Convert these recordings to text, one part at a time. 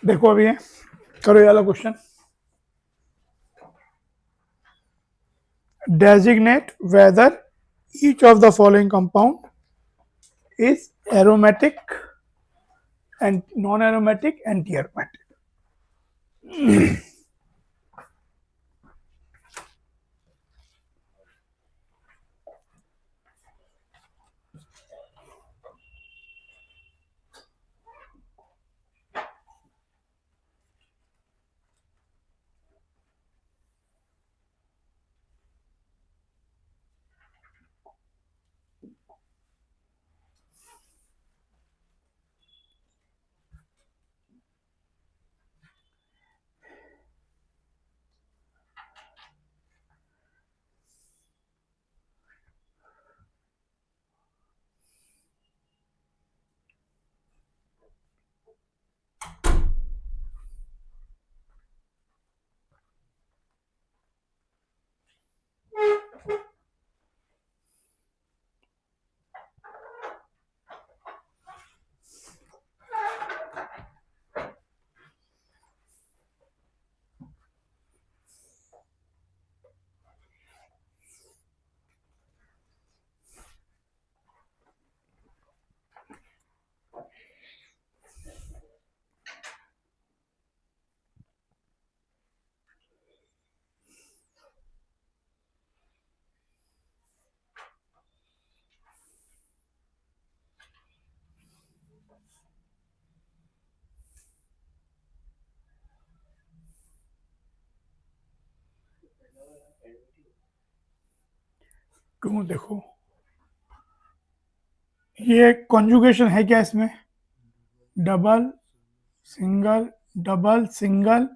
देखो अभी है, करो ये वाला question. Designate whether each of the following compound is aromatic and non aromatic anti aromatic. क्यों, देखो ये कॉन्जुगेशन है क्या इसमें? Double single double single.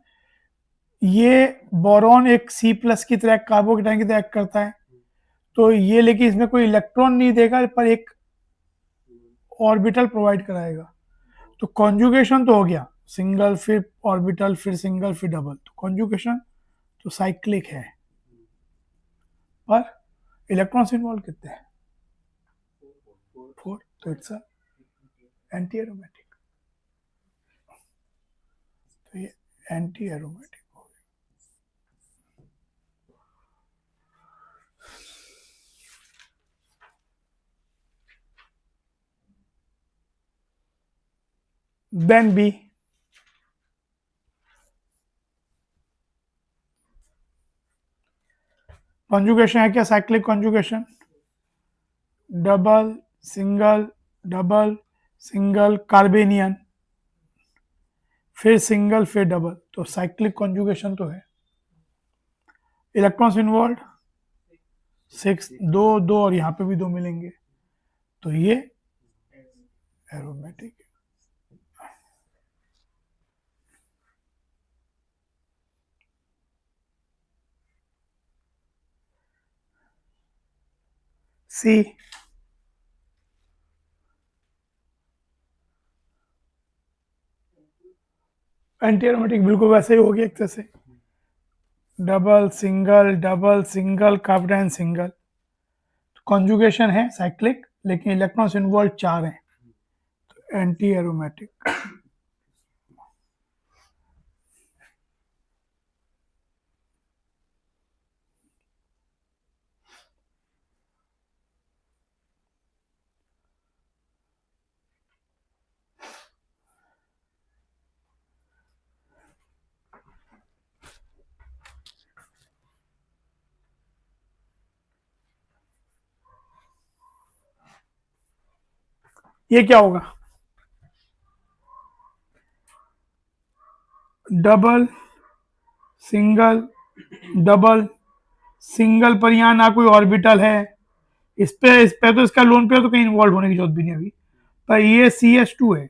ये बोरॉन एक सी प्लस की तरह कार्बोकेटाइन की तरह एक्ट करता है, तो ये लेकिन इसमें कोई इलेक्ट्रॉन नहीं देगा पर एक ऑर्बिटल प्रोवाइड कराएगा। तो कॉन्जुगेशन तो हो गया, सिंगल फिर ऑर्बिटल फिर सिंगल फिर डबल, तो कॉन्जुगेशन तो साइक्लिक है, पर इलेक्ट्रॉन्स इन्वॉल्व कितने हैं? 4, तो इट्स एंटी एरोमेटिक। तो ये एंटी एरोमेटिक हो गया। देन बी, कॉन्जुगेशन है क्या? Cyclic conjugation, double single double single carbanion फिर सिंगल फिर डबल, तो साइक्लिक कॉन्जुगेशन तो है। इलेक्ट्रॉन्स इन्वॉल्व 6, दो दो और यहाँ पे भी 2 मिलेंगे, तो ये एरोमेटिक है। सी, एंटी एरोमेटिक बिल्कुल वैसे ही हो गया एक तरह से, double single carbonyl single. Conjugation है साइक्लिक, लेकिन इलेक्ट्रॉन्स इन्वॉल्व 4 हैं, तो एंटी एरोमेटिक। ये क्या होगा? डबल सिंगल डबल सिंगल, पर यहाँ ना कोई ऑर्बिटल है, इस पे तो इसका लोन पेयर तो कहीं इन्वॉल्व होने की जरूरत भी नहीं अभी, पर ये CH2 है,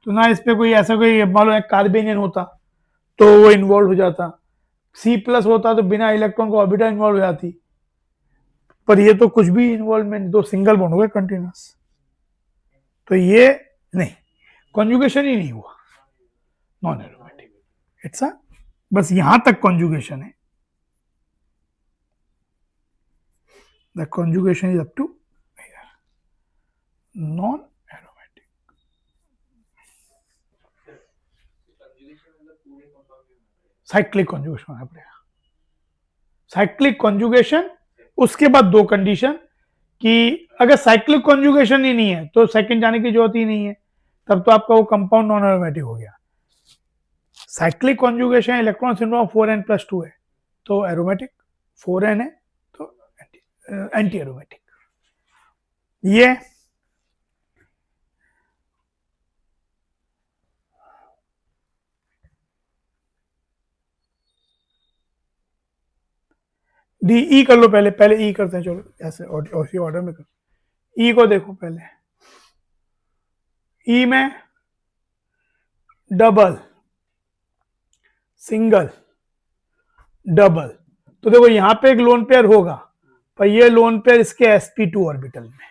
तो ना इस पे कोई ऐसा कोई मान लो कार्बेनियन होता तो वो इन्वॉल्व हो जाता, सी प्लस होता तो बिना इलेक्ट्रॉन को ऑर्बिटल इन्वॉल्व हो जाती, पर ये तो कुछ भी इन्वॉल्वमेंट, 2 सिंगल बॉन्ड हो गए कंटिन्यूस, तो ये नहीं, कॉन्जुगेशन ही नहीं हुआ, नॉन एरोमेटिक। इट्स बस यहां तक कॉन्जुगेशन है, the conjugation is up to non aromatic. Cyclic conjugation होना पड़ेगा, साइक्लिक कॉन्जुगेशन। उसके बाद दो कंडीशन कि अगर साइक्लिक कॉन्जुगेशन ही नहीं है तो सेकंड जाने की जरूरत ही नहीं है, तब तो आपका वो कंपाउंड नॉन एरोमेटिक हो गया। Cyclic conjugation electron syndrome 4n+2 है तो एरोमेटिक, 4n है तो एंटी एरोमेटिक। ये डी ई कर लो, पहले पहले ई करते हैं, चलो ऐसे उसी ऑर्डर में कर। ई को देखो पहले, ई में डबल सिंगल डबल, तो देखो यहां पे एक लोन पेयर होगा, पर ये लोन पेयर इसके sp2 ऑर्बिटल में,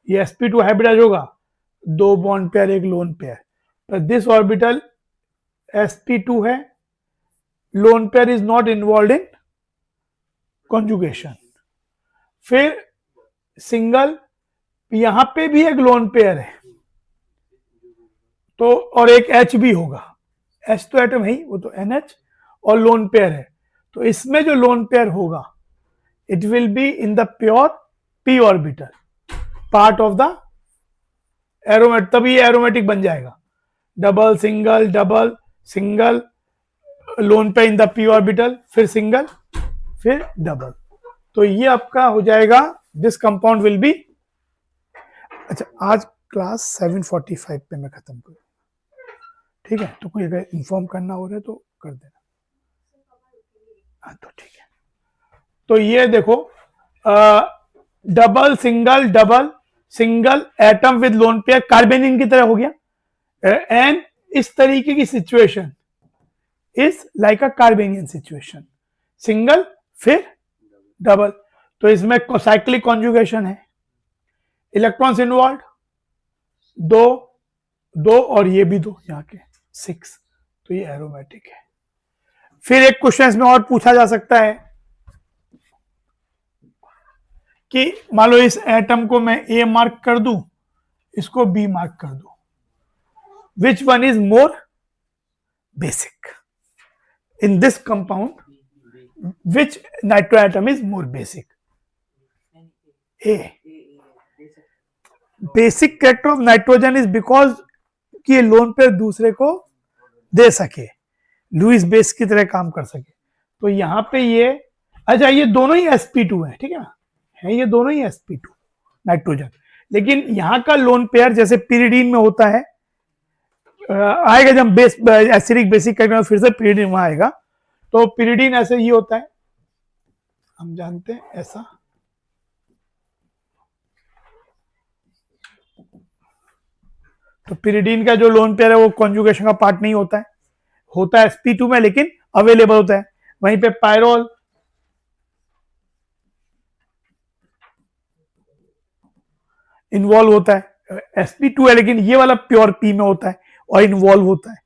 ये sp2 हाइब्रिडाइज होगा, दो बॉन्ड पेयर एक लोन पेयर, पर दिस ऑर्बिटल sp2 है, lone pair is not involve in conjugation. फिर सिंगल, यहां पे भी एक लोन पेयर है तो, और एक H भी होगा, H तो एटम है ही, वो तो NH और लोन पेयर है, तो इसमें जो लोन पेयर होगा it will be in the pure p orbital, part of the aromatic, तभी ये एरोमेटिक बन जाएगा। Double single lone pair in the p orbital, फिर सिंगल फिर डबल, तो ये आपका हो जाएगा, दिस कंपाउंड विल बी। अच्छा, आज क्लास 7:45 पे मैं खत्म करूँ, ठीक है, तो कोई अगर इन्फॉर्म करना हो रहा है तो कर देना। हाँ तो ठीक है, तो ये देखो double single atom with lone pair, carbanion की तरह हो गया, एंड इस तरीके की situation is like a carbanion situation, single फिर डबल, तो इसमें साइक्लिक कॉन्जुगेशन है, इलेक्ट्रॉन्स इन्वॉल्व दो और ये भी दो, यहाँ के 6, तो ये एरोमेटिक है। फिर एक क्वेश्चन इसमें और पूछा जा सकता है कि मान लो इस एटम को मैं ए मार्क कर दूं, इसको बी मार्क कर दूं, which one is more basic in this compound, which nitro atom is more basic? A. Basic character of nitrogen is because कि ये लोन पेयर दूसरे को दे सके, लुईस बेस की तरह काम कर सके, तो यहां पे ये, अच्छा ये दोनों ही sp2 है, ठीक है ना, है ये दोनों ही sp2 नाइट्रोजन, लेकिन यहां का लोन पेयर जैसे पिरिडीन में होता है, आएगा जब बेस एसिडिक बेसिक कैरेक्टर फिर से पिरिडीन वहां आएगा, तो पिरिडीन ऐसे ही होता है, हम जानते हैं ऐसा, तो पिरिडीन का जो लोन पेयर है वो कॉन्जुगेशन का पार्ट नहीं होता है sp2 में, लेकिन अवेलेबल होता है। वहीं पे पायरोल इन्वॉल्व होता है, sp2 है लेकिन ये वाला प्योर p में होता है और इन्वॉल्व होता है,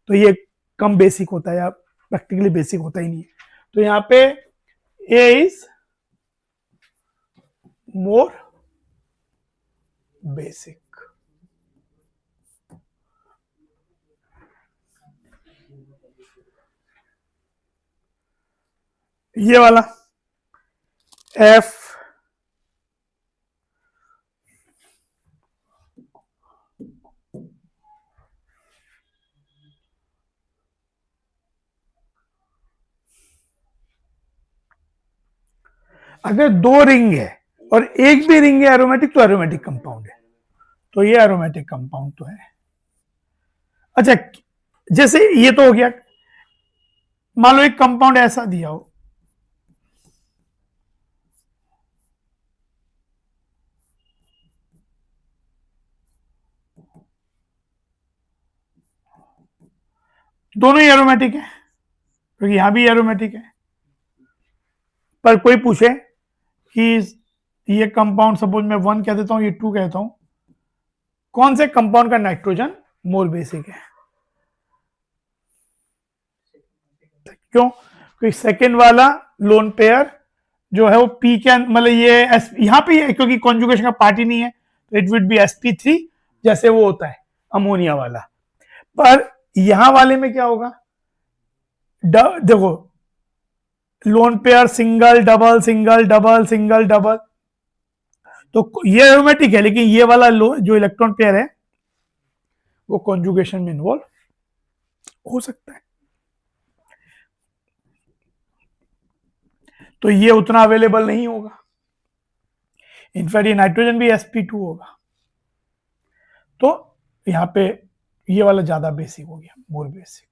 तो ये कम बेसिक होता है या प्रैक्टिकली बेसिक होता ही नहीं है, तो यहां पे a इज मोर बेसिक। ये वाला F अगर दो रिंग है और एक भी रिंग है एरोमेटिक, तो एरोमेटिक कंपाउंड है, तो ये एरोमेटिक कंपाउंड तो है। अच्छा, जैसे ये तो हो गया, मान लो एक कंपाउंड ऐसा दिया हो, दोनों ही एरोमेटिक है, क्योंकि यहां भी एरोमेटिक है, पर कोई पूछे कि ये कंपाउंड, सपोज मैं 1 कह देता हूं, ये 2 कहता हूं, कौन से कंपाउंड का नाइट्रोजन मोर बेसिक है? क्यों? क्योंकि सेकेंड वाला लोन पेयर जो है वो पी के, मतलब ये यहां पे है, क्योंकि कॉन्जुगेशन का पार्ट ही नहीं है, तो इट विड बी sp3 जैसे वो होता है अमोनिया वाला, पर यहां वाले में क्या होगा, देखो lone pair single double single double single double, तो ये एरोमेटिक है, लेकिन ये वाला जो इलेक्ट्रॉन पेयर है वो कॉन्जुगेशन में इन्वॉल्व हो सकता है। तो ये उतना अवेलेबल नहीं होगा, इनफैक्ट ये नाइट्रोजन भी sp2 होगा। तो यहां पे ये वाला ज्यादा बेसिक हो गया, मोर बेसिक।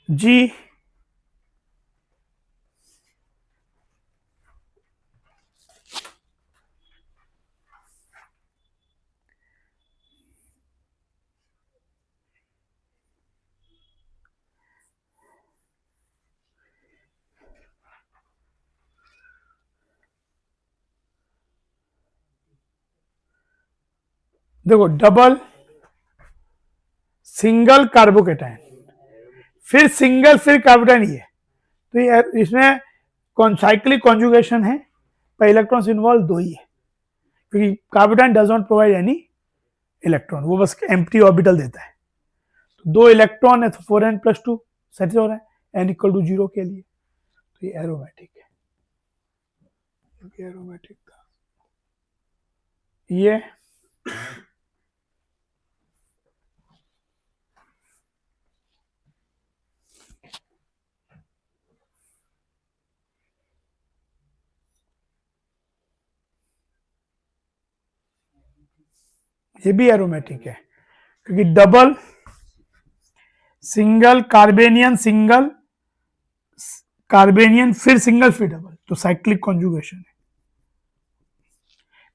जी देखो डबल सिंगल कार्बोकेटाइन फिर सिंगल फिर कार्बोटाइन, ये तो ये इसमें साइक्लिक कॉन्जुगेशन है, पर इलेक्ट्रॉन्स इन्वॉल्व दो ही है, क्योंकि carbocation does not provide any electron, वो बस एम्प्टी ऑर्बिटल देता है। तो दो इलेक्ट्रॉन है तो 4n+2 सेट हो रहा है n=0 के लिए, तो ये एरोमेटिक है, एरोमेटिक था ये। ये भी एरोमेटिक है, क्योंकि डबल सिंगल कार्बेनियन फिर सिंगल फिर डबल, तो साइक्लिक कॉन्जुगेशन है।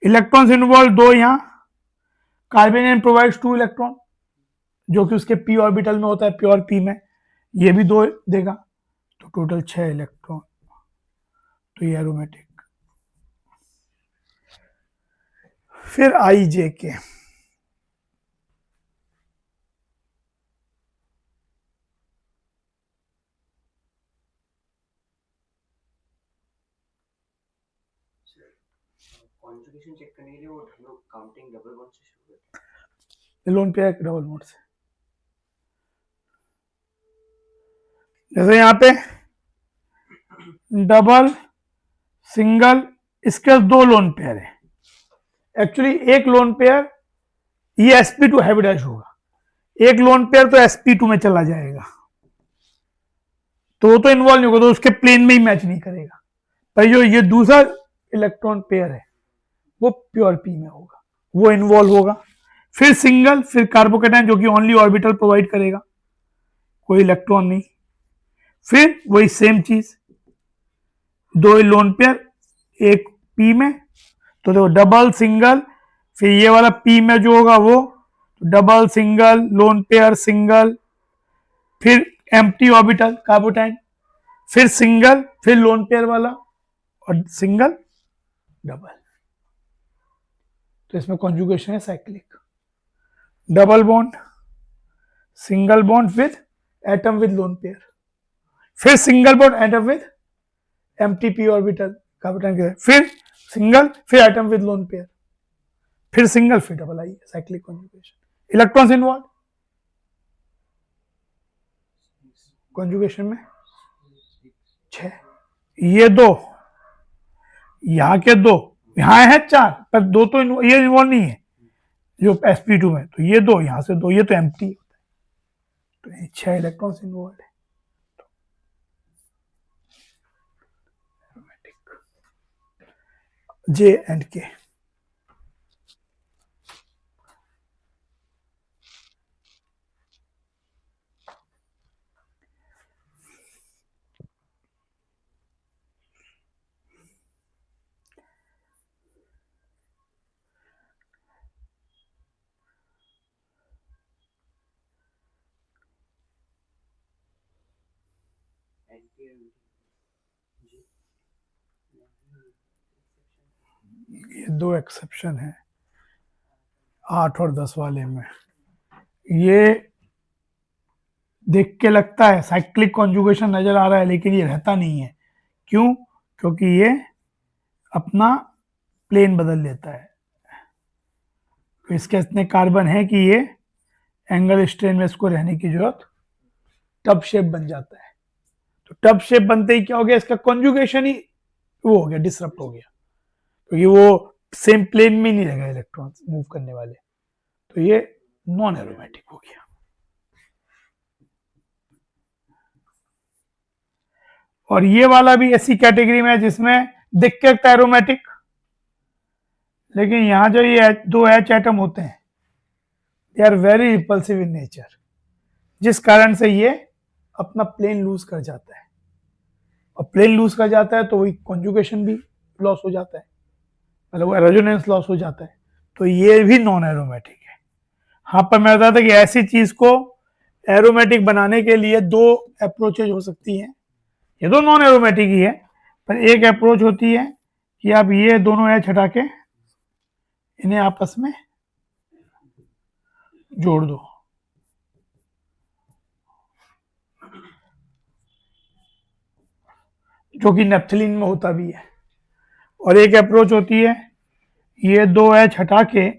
इलेक्ट्रॉन्स इन्वॉल्व दो, यहां कार्बेनियन प्रोवाइड्स 2 इलेक्ट्रॉन, जो कि उसके p ऑर्बिटल में होता है, प्योर p में, ये भी 2 देगा, तो टोटल 6 इलेक्ट्रॉन, तो ये एरोमेटिक। फिर IJK, कॉन्जुगेशन चेक करने के लिए वो हम लोग काउंटिंग डबल बॉन्ड से शुरू करते हैं, लोन पेयर डबल बॉन्ड से। जैसे यहाँ पे डबल सिंगल, इसके 2 लोन पेयर है, एक्चुअली एक लोन पेयर ये sp2 हैबिडैश होगा, एक लोन पेयर तो sp2 में चला जाएगा, तो वो तो इन्वॉल्व नहीं होगा, तो उसके प्लेन में ही मैच नहीं करेगा। पर जो ये दूसरा इलेक्ट्रॉन पेयर है वो प्योर p में होगा, वो इन्वॉल्व होगा। फिर सिंगल फिर कार्बोकेटाइन, जो कि ओनली ऑर्बिटल प्रोवाइड करेगा, कोई इलेक्ट्रॉन नहीं। फिर वही सेम चीज, 2 लोन पेयर एक p में, तो देखो डबल सिंगल, फिर ये वाला p में जो होगा वो double single lone pair single, फिर एम्प्टी ऑर्बिटल कार्बोटाइन, फिर सिंगल फिर लोन पेयर वाला और सिंगल डबल, तो इसमें कॉन्जुगेशन है cyclic. Double bond single bond with atom with lone pair, फिर single bond atom with empty p orbital carbocation के, फिर सिंगल फिर एटम विद लोन पेयर, फिर सिंगल फिर डबल, आई cyclic conjugation. Electrons involve conjugation में 6, ये 2 यहाँ के 2 यहाँ है 4, पर 2 तो ये इन्वॉल्व नहीं है जो sp2 में, तो ये 2 यहाँ से 2, ये तो एम्प्टी होता है, तो 6 इलेक्ट्रॉन्स इन्वॉल्व है। J and K, ये 2 एक्सेप्शन है 8 और 10 वाले में। ये देख के लगता है साइक्लिक कॉन्जुगेशन नजर आ रहा है, लेकिन ये रहता नहीं है। क्यों? क्योंकि ये अपना प्लेन बदल लेता है, तो इसके इतने कार्बन है कि ये एंगल स्ट्रेन में इसको रहने की जरूरत, टब शेप बन जाता है। तो टब शेप बनते ही क्या हो गया, इसका कॉन्जुगेशन ही वो हो गया, डिसरप्ट हो गया, क्योंकि वो सेम प्लेन में नहीं रहेगा इलेक्ट्रॉन मूव करने वाले, तो ये नॉन एरोमेटिक हो गया। और ये वाला भी ऐसी कैटेगरी में है जिसमें दिख के एरोमेटिक, लेकिन यहां जो ये दो एच एटम होते हैं they are very repulsive in nature, जिस कारण से ये अपना प्लेन लूज कर जाता है, और प्लेन लूज कर जाता है तो वही कॉन्जुगेशन भी लॉस हो जाता है, मतलब रेजोनेंस लॉस हो जाता है, तो ये भी नॉन एरोमेटिक है। हाँ, पर मैं बताता था कि ऐसी चीज को एरोमेटिक बनाने के लिए दो अप्रोचेज हो सकती हैं, ये तो नॉन एरोमेटिक ही है, पर एक अप्रोच होती है कि आप ये दोनों एच हटा के इन्हें आपस में जोड़ दो, जो कि नेप्थलीन में होता भी है। और एक अप्रोच होती है ये दो एच हटा के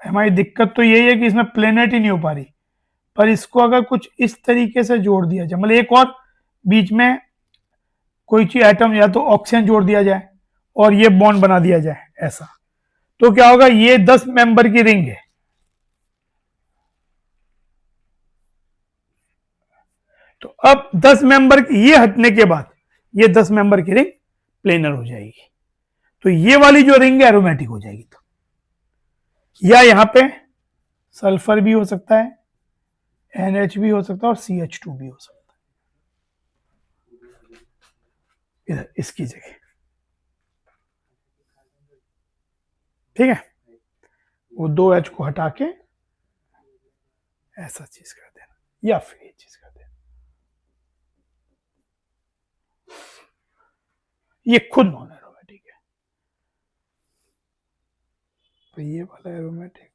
हमारी दिक्कत तो यही है कि इसमें प्लेनेट ही नहीं हो पा रही, पर इसको अगर कुछ इस तरीके से जोड़ दिया जाए, मतलब एक और बीच में कोई चीज एटम या तो ऑक्सीजन जोड़ दिया जाए और ये बॉन्ड बना दिया जाए ऐसा, तो क्या होगा, ये 10 मेंबर की रिंग है, तो अब 10 मेंबर ये हटने के बाद ये 10 मेंबर की रिंग प्लेनर हो जाएगी, तो ये वाली जो रिंग है एरोमेटिक हो जाएगी। तो या यहां पे सल्फर भी हो सकता है, NH भी हो सकता है और CH2 भी हो सकता है इधर इसकी जगह, ठीक है, वो दो H को हटा के ऐसा चीज कर देना या फिर ये चीज कर देना, ये खुद नॉन एरोमेटिक है, तो ये वाला एरोमेटिक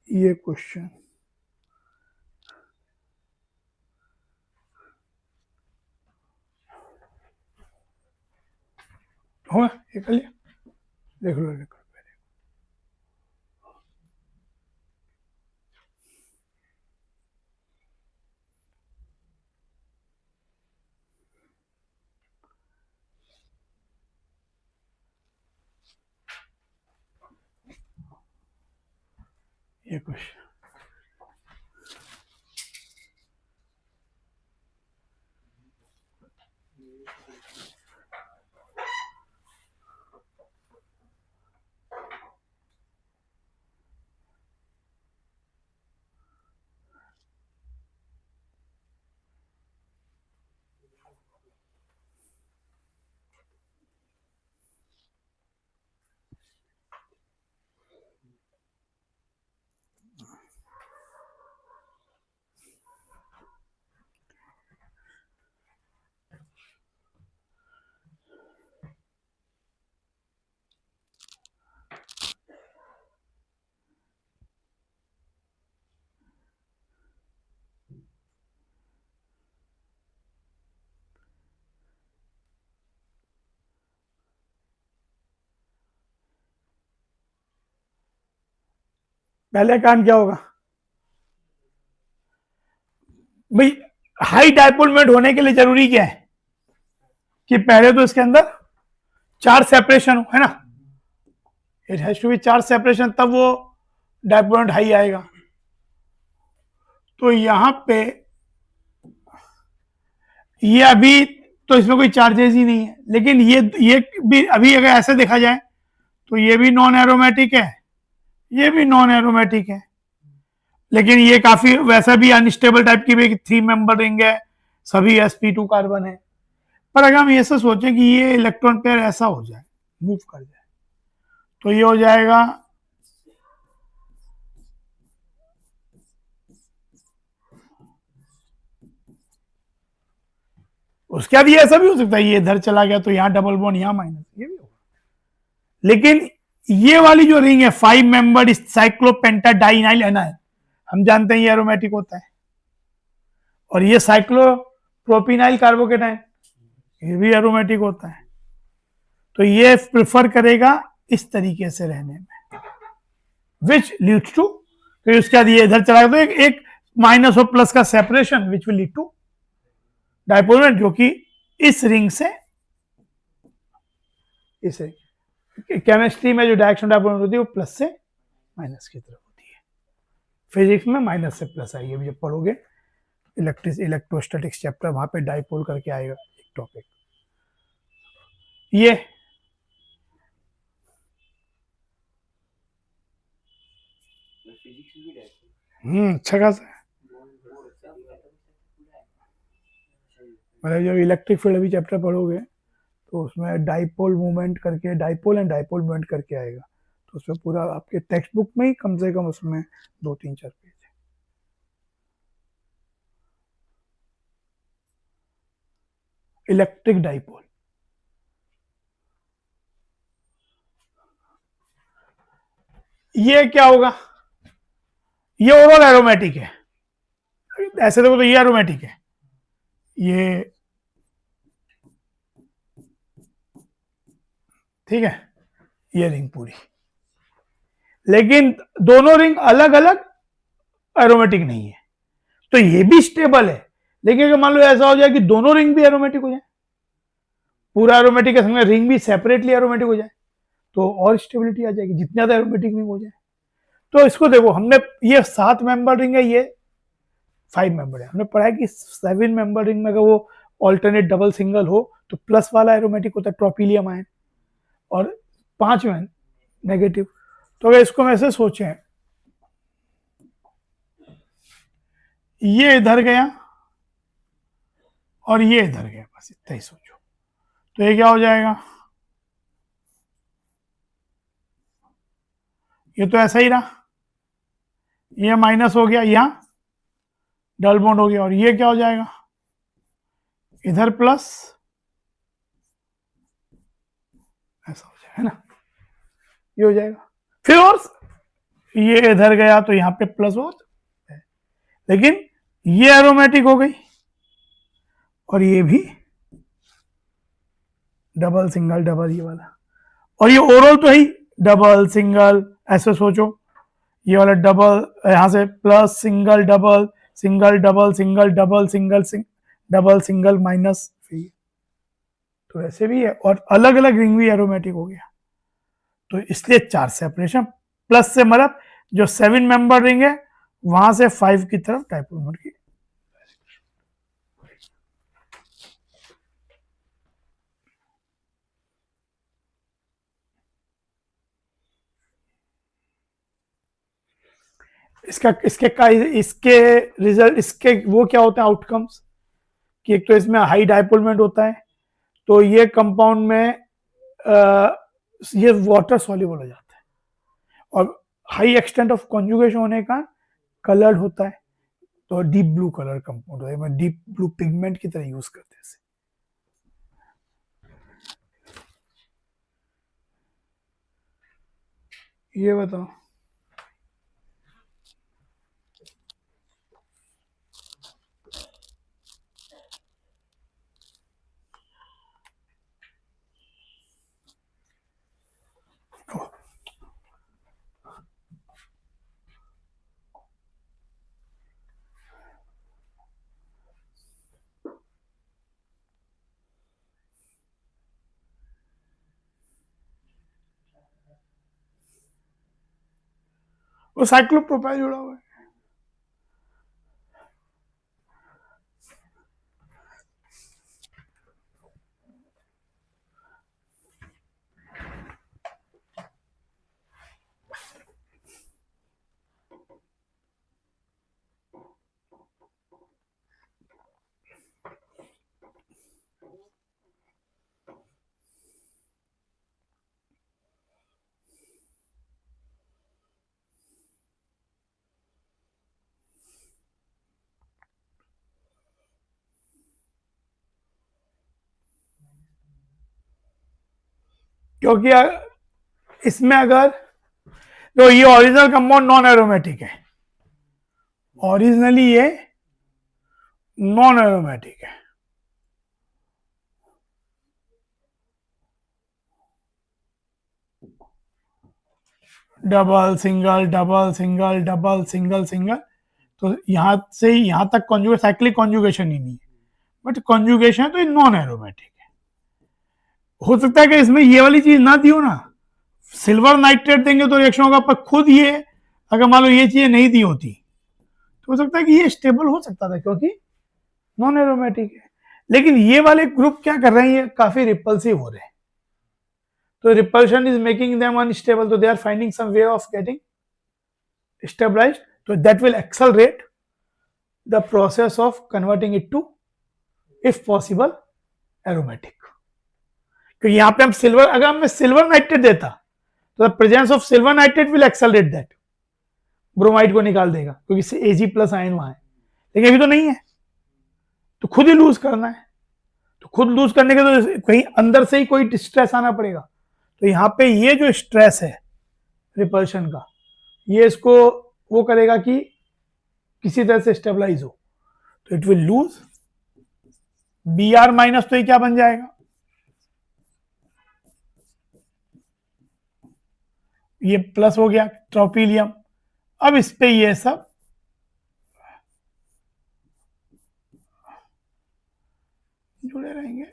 ये क्वेश्चन हो, ये कर लिया, देख लो देख लो। ये क्वेश्चन पहले कांड क्या होगा भाई, हाई डायपोल मोमेंट होने के लिए जरूरी क्या है कि पहले तो इसके अंदर चार्ज सेपरेशन हो, है ना, it has to be charge separation, तब वो डायपोल मोमेंट हाई आएगा। तो यहां पे ये अभी तो इसमें कोई चार्जेस ही नहीं है, लेकिन ये भी अभी अगर ऐसे देखा जाए तो ये भी नॉन एरोमेटिक है, ये भी नॉन एरोमेटिक है, लेकिन ये काफी वैसा भी अनस्टेबल टाइप की भी 3 मेंबर रिंग है, सभी sp2 कार्बन है। पर अगर हम ये से सोचें कि ये इलेक्ट्रॉन पेयर ऐसा हो जाए, मूव कर जाए, तो ये हो जाएगा उसके बाद ये ऐसा भी हो सकता है, ये इधर चला गया तो यहाँ डबल बॉन्ड, यहाँ माइनस, ये भी होगा, लेकिन ये वाली जो रिंग है 5 मेंबर्ड साइक्लोपेंटाडाइनाइल एनाइन, हम जानते हैं ये एरोमेटिक होता है, और ये साइक्लोप्रोपिनाइल कार्बोकेटाइन, ये भी एरोमेटिक होता है। तो ये प्रिफर करेगा इस तरीके से रहने में, विच लीड्स टू, फिर उसके बाद ये इधर चला गया, तो एक माइनस और प्लस का separation which will lead to dipole, जो कि इस रिंग से इस रिंग, केमिस्ट्री में जो डायरेक्शन डाइपोल होती है वो प्लस से माइनस की तरफ होती है, फिजिक्स में माइनस से प्लस आई है, जब पढ़ोगे इलेक्ट्रोस्टैटिक्स चैप्टर, वहां पे डाइपोल करके आएगा एक टॉपिक। ये फिजिक्स भी डायपोल अच्छा खासा है, मतलब जब इलेक्ट्रिक फील्ड अभी चैप्टर पढ़ोगे तो उसमें डाइपोल मूवमेंट करके, डाइपोल एंड डाइपोल मूवमेंट करके आएगा, तो उसमें पूरा आपके टेक्स्ट बुक में ही कम से कम उसमें 2-3-4 पेज है। इलेक्ट्रिक डाइपोल, ये क्या होगा, ये ओवरऑल एरोमेटिक है, ऐसे देखो तो ये एरोमेटिक है, ये ठीक है, ये रिंग पूरी, लेकिन दोनों रिंग अलग अलग एरोमेटिक नहीं है, तो ये भी स्टेबल है। लेकिन अगर मान लो ऐसा हो जाए कि दोनों रिंग भी एरोमेटिक हो जाए, पूरा एरोमेटिक है संग रिंग भी सेपरेटली एरोमेटिक हो जाए, तो और स्टेबिलिटी आ जाएगी, जितनी ज्यादा एरोमेटिक रिंग हो जाए। तो इसको देखो, हमने ये 7 मेंबर रिंग है, ये 5 मेंबर है, हमने पढ़ा है कि 7 मेंबर रिंग में अगर वो ऑल्टरनेट डबल सिंगल हो तो प्लस वाला एरोमेटिक होता है ट्रोपिलियम आयन, और 5 में नेगेटिव। तो अगर इसको हम ऐसे सोचें, ये इधर गया और ये इधर गया, बस इतना ही सोचो, तो ये क्या हो जाएगा, ये तो ऐसा ही रहा, ये माइनस हो गया, यहां डबल बॉन्ड हो गया, और ये क्या हो जाएगा, इधर प्लस, ऐसा हो जाएगा, है ना, ये हो जाएगा, फिर और ये इधर गया तो यहां पे प्लस हो, लेकिन ये एरोमेटिक हो गई, और ये भी डबल सिंगल डबल ये वाला, और ये ओवरऑल तो ही डबल सिंगल, ऐसे सोचो, ये वाला डबल, यहां से plus single double single double single double single double single minus, तो ऐसे भी है, और अलग अलग रिंग भी एरोमेटिक हो गया, तो इसलिए 4 सेपरेशन, प्लस से मतलब जो 7 मेंबर रिंग है वहां से 5 की तरफ डाइपोल की। इसके रिजल्ट, इसके वो क्या होते हैं आउटकम्स, कि एक तो इसमें हाई डाइपोलमेंट होता है, तो ये कंपाउंड में ये वाटर सॉल्युबल हो जाता है, और हाई एक्सटेंट ऑफ कॉन्जुगेशन होने का कलर्ड होता है, तो डीप ब्लू कलर कंपाउंड होता है, डीप ब्लू पिगमेंट की तरह यूज करते हैं इसे। ये बताओ, वो साइक्लोप्रोपाइल जुड़ा हुआ है, क्योंकि इसमें अगर तो ये ओरिजिनल कंपाउंड नॉन एरोमेटिक है, ओरिजिनली ये नॉन एरोमेटिक है। Double single double single double single single, तो यहां से यहां तक कॉन्जुगेट साइक्लिक कॉन्जुगेशन ही नहीं है, बट कॉन्जुगेशन है तो ये नॉन एरोमेटिक है। हो सकता है कि इसमें ये वाली चीज ना दी हो ना, सिल्वर नाइट्रेट देंगे तो रिएक्शन होगा, पर खुद ये अगर मान लो ये चीजें नहीं दी होती तो हो सकता है कि ये स्टेबल हो सकता था, क्योंकि नॉन एरोमेटिक है। लेकिन ये वाले ग्रुप क्या कर रहे हैं, ये काफी रिपल्सिव हो रहे हैं, तो repulsion is making them unstable, तो they are finding some way of getting stabilized, तो that will accelerate the process of converting it to if possible aromatic. क्योंकि यहां पे हम सिल्वर, अगर मैं सिल्वर नाइट्रेट देता तो the presence of silver nitrate will accelerate that, bromide को निकाल देगा क्योंकि एजी प्लस आयन वहां है, लेकिन अभी तो नहीं है, तो खुद ही लूज करना है, तो खुद लूज करने के तो कहीं अंदर से ही कोई स्ट्रेस आना पड़ेगा, तो यहां पे ये जो स्ट्रेस है रिपल्शन का, ये इसको वो करेगा कि किसी तरह से स्टेबलाइज हो, तो it will lose B R minus, तो ये क्या बन जाएगा, ये प्लस हो गया ट्रोपिलियम। अब इस पे ये सब जुड़े रहेंगे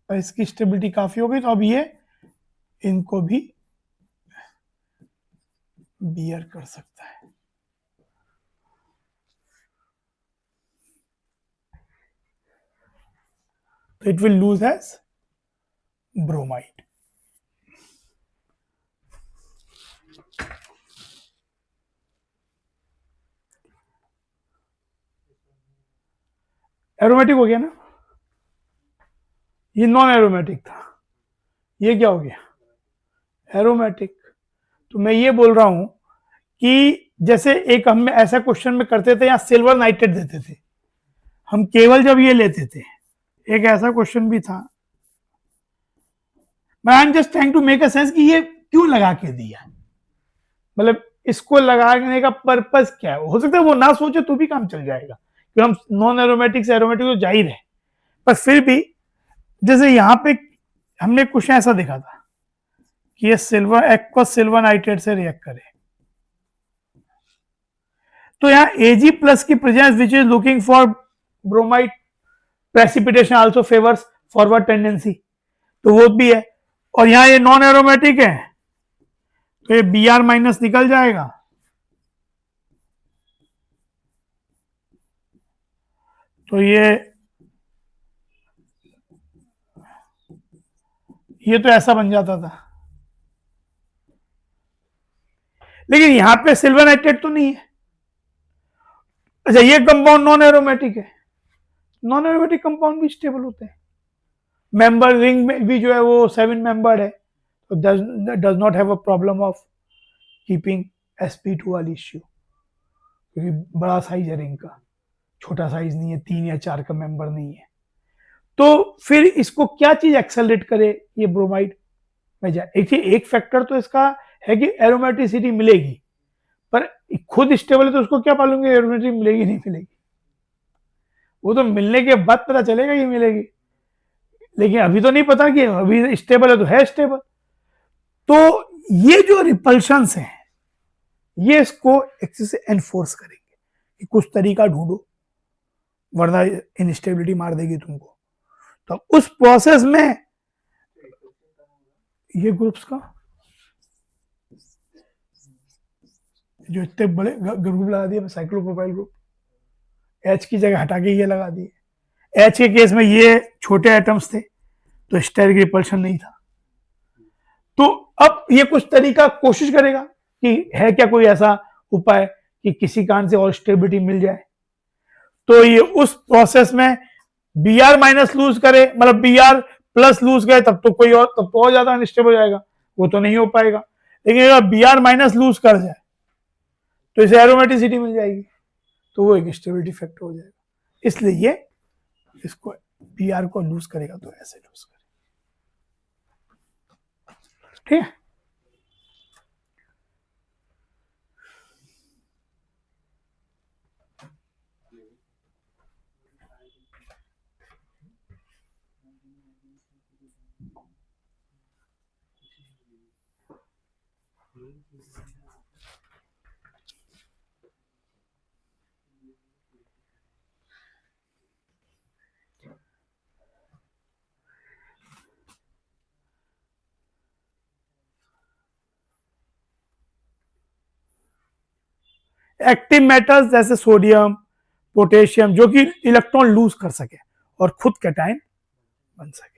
और इसकी स्टेबिलिटी काफी हो गई, तो अब ये इनको भी बियर कर सकता है। तो it will lose as bromide. Aromatic हो गया ना, ये नॉन एरोमेटिक था, ये क्या हो गया एरोमेटिक। तो मैं ये बोल रहा हूं कि जैसे एक हम ऐसा क्वेश्चन में करते थे, यहां सिल्वर नाइट्रेट देते थे, हम केवल जब ये लेते थे, एक ऐसा क्वेश्चन भी था, मैं I am just trying to make a sense कि ये क्यों लगा के दिया, मतलब इसको लगाने का पर्पस क्या है। हो सकता है वो ना सोचे तो भी काम चल जाएगा, क्योंकि हम नॉन एरोमेटिक से एरोमेटिक तो जाहिर है, पर फिर भी जैसे यहां पे हमने क्वेश्चन ऐसा देखा था कि ये सिल्वर एक्वस सिल्वर नाइट्रेट से रिएक्ट करे, तो यहाँ Ag प्लस की presence which is looking for bromide precipitation also favours forward tendency, तो वो भी है, और यहाँ ये नॉन एरोमेटिक है तो ये Br माइनस निकल जाएगा, तो ये तो ऐसा बन जाता था, लेकिन यहां पे सिल्वर नाइट्रेट तो नहीं है। अच्छा, ये कंपाउंड नॉन एरोमेटिक है, नॉन एरोमेटिक कंपाउंड भी स्टेबल होते हैं, मेंबर रिंग में भी जो है वो 7 मेंबर्ड है, तो does not have a problem of keeping sp2 वाली इश्यू, क्योंकि बड़ा साइज है रिंग का, छोटा साइज नहीं है, 3 या 4 का मेंबर नहीं है। तो फिर इसको क्या चीज एक्सेलरेट करे ये ब्रोमाइड में जाए। एक फैक्टर तो इसका है कि एरोमेटिसिटी मिलेगी, पर खुद स्टेबल है तो उसको क्या मालूम कि एरोमेटिसिटी मिलेगी नहीं मिलेगी, वो तो मिलने के बाद पता चलेगा कि मिलेगी, लेकिन अभी तो नहीं पता कि अभी स्टेबल है तो है स्टेबल। तो ये जो रिपल्शंस हैं ये इसको एक्सिस से एनफोर्स करेंगे कि कुछ तरीका ढूंढो, वरना इनस्टेबिलिटी मार देगी तुमको। तो उस प्रोसेस में ये ग्रुप्स का जो इतने बड़े ग्रुप लगा दिए, साइक्लोप्रोपाइल ग्रुप, एच की जगह हटा के ये लगा दिए। एच के केस में ये छोटे एटम्स थे तो स्टेरिक रिपल्शन नहीं था, तो अब ये कुछ तरीका कोशिश करेगा कि है क्या कोई ऐसा उपाय कि किसी कारण से और स्टेबिलिटी मिल जाए। तो ये उस प्रोसेस में Br माइनस लूज करे, मतलब Br प्लस लूज करे, तब तो और ज्यादा अनस्टेबल हो जाएगा, वो तो नहीं हो पाएगा। लेकिन अगर Br माइनस लूज कर जाए तो इसे एरोमेटिसिटी मिल जाएगी, तो वो एक स्टेबिलिटी फैक्टर हो जाएगा। इसलिए ये इसको Br को लूज करेगा तो ऐसे लूज करेगा, ठीक है। एक्टिव मेटल्स जैसे सोडियम, पोटेशियम, जो कि इलेक्ट्रॉन लूज कर सके और खुद कैटायन बन सके।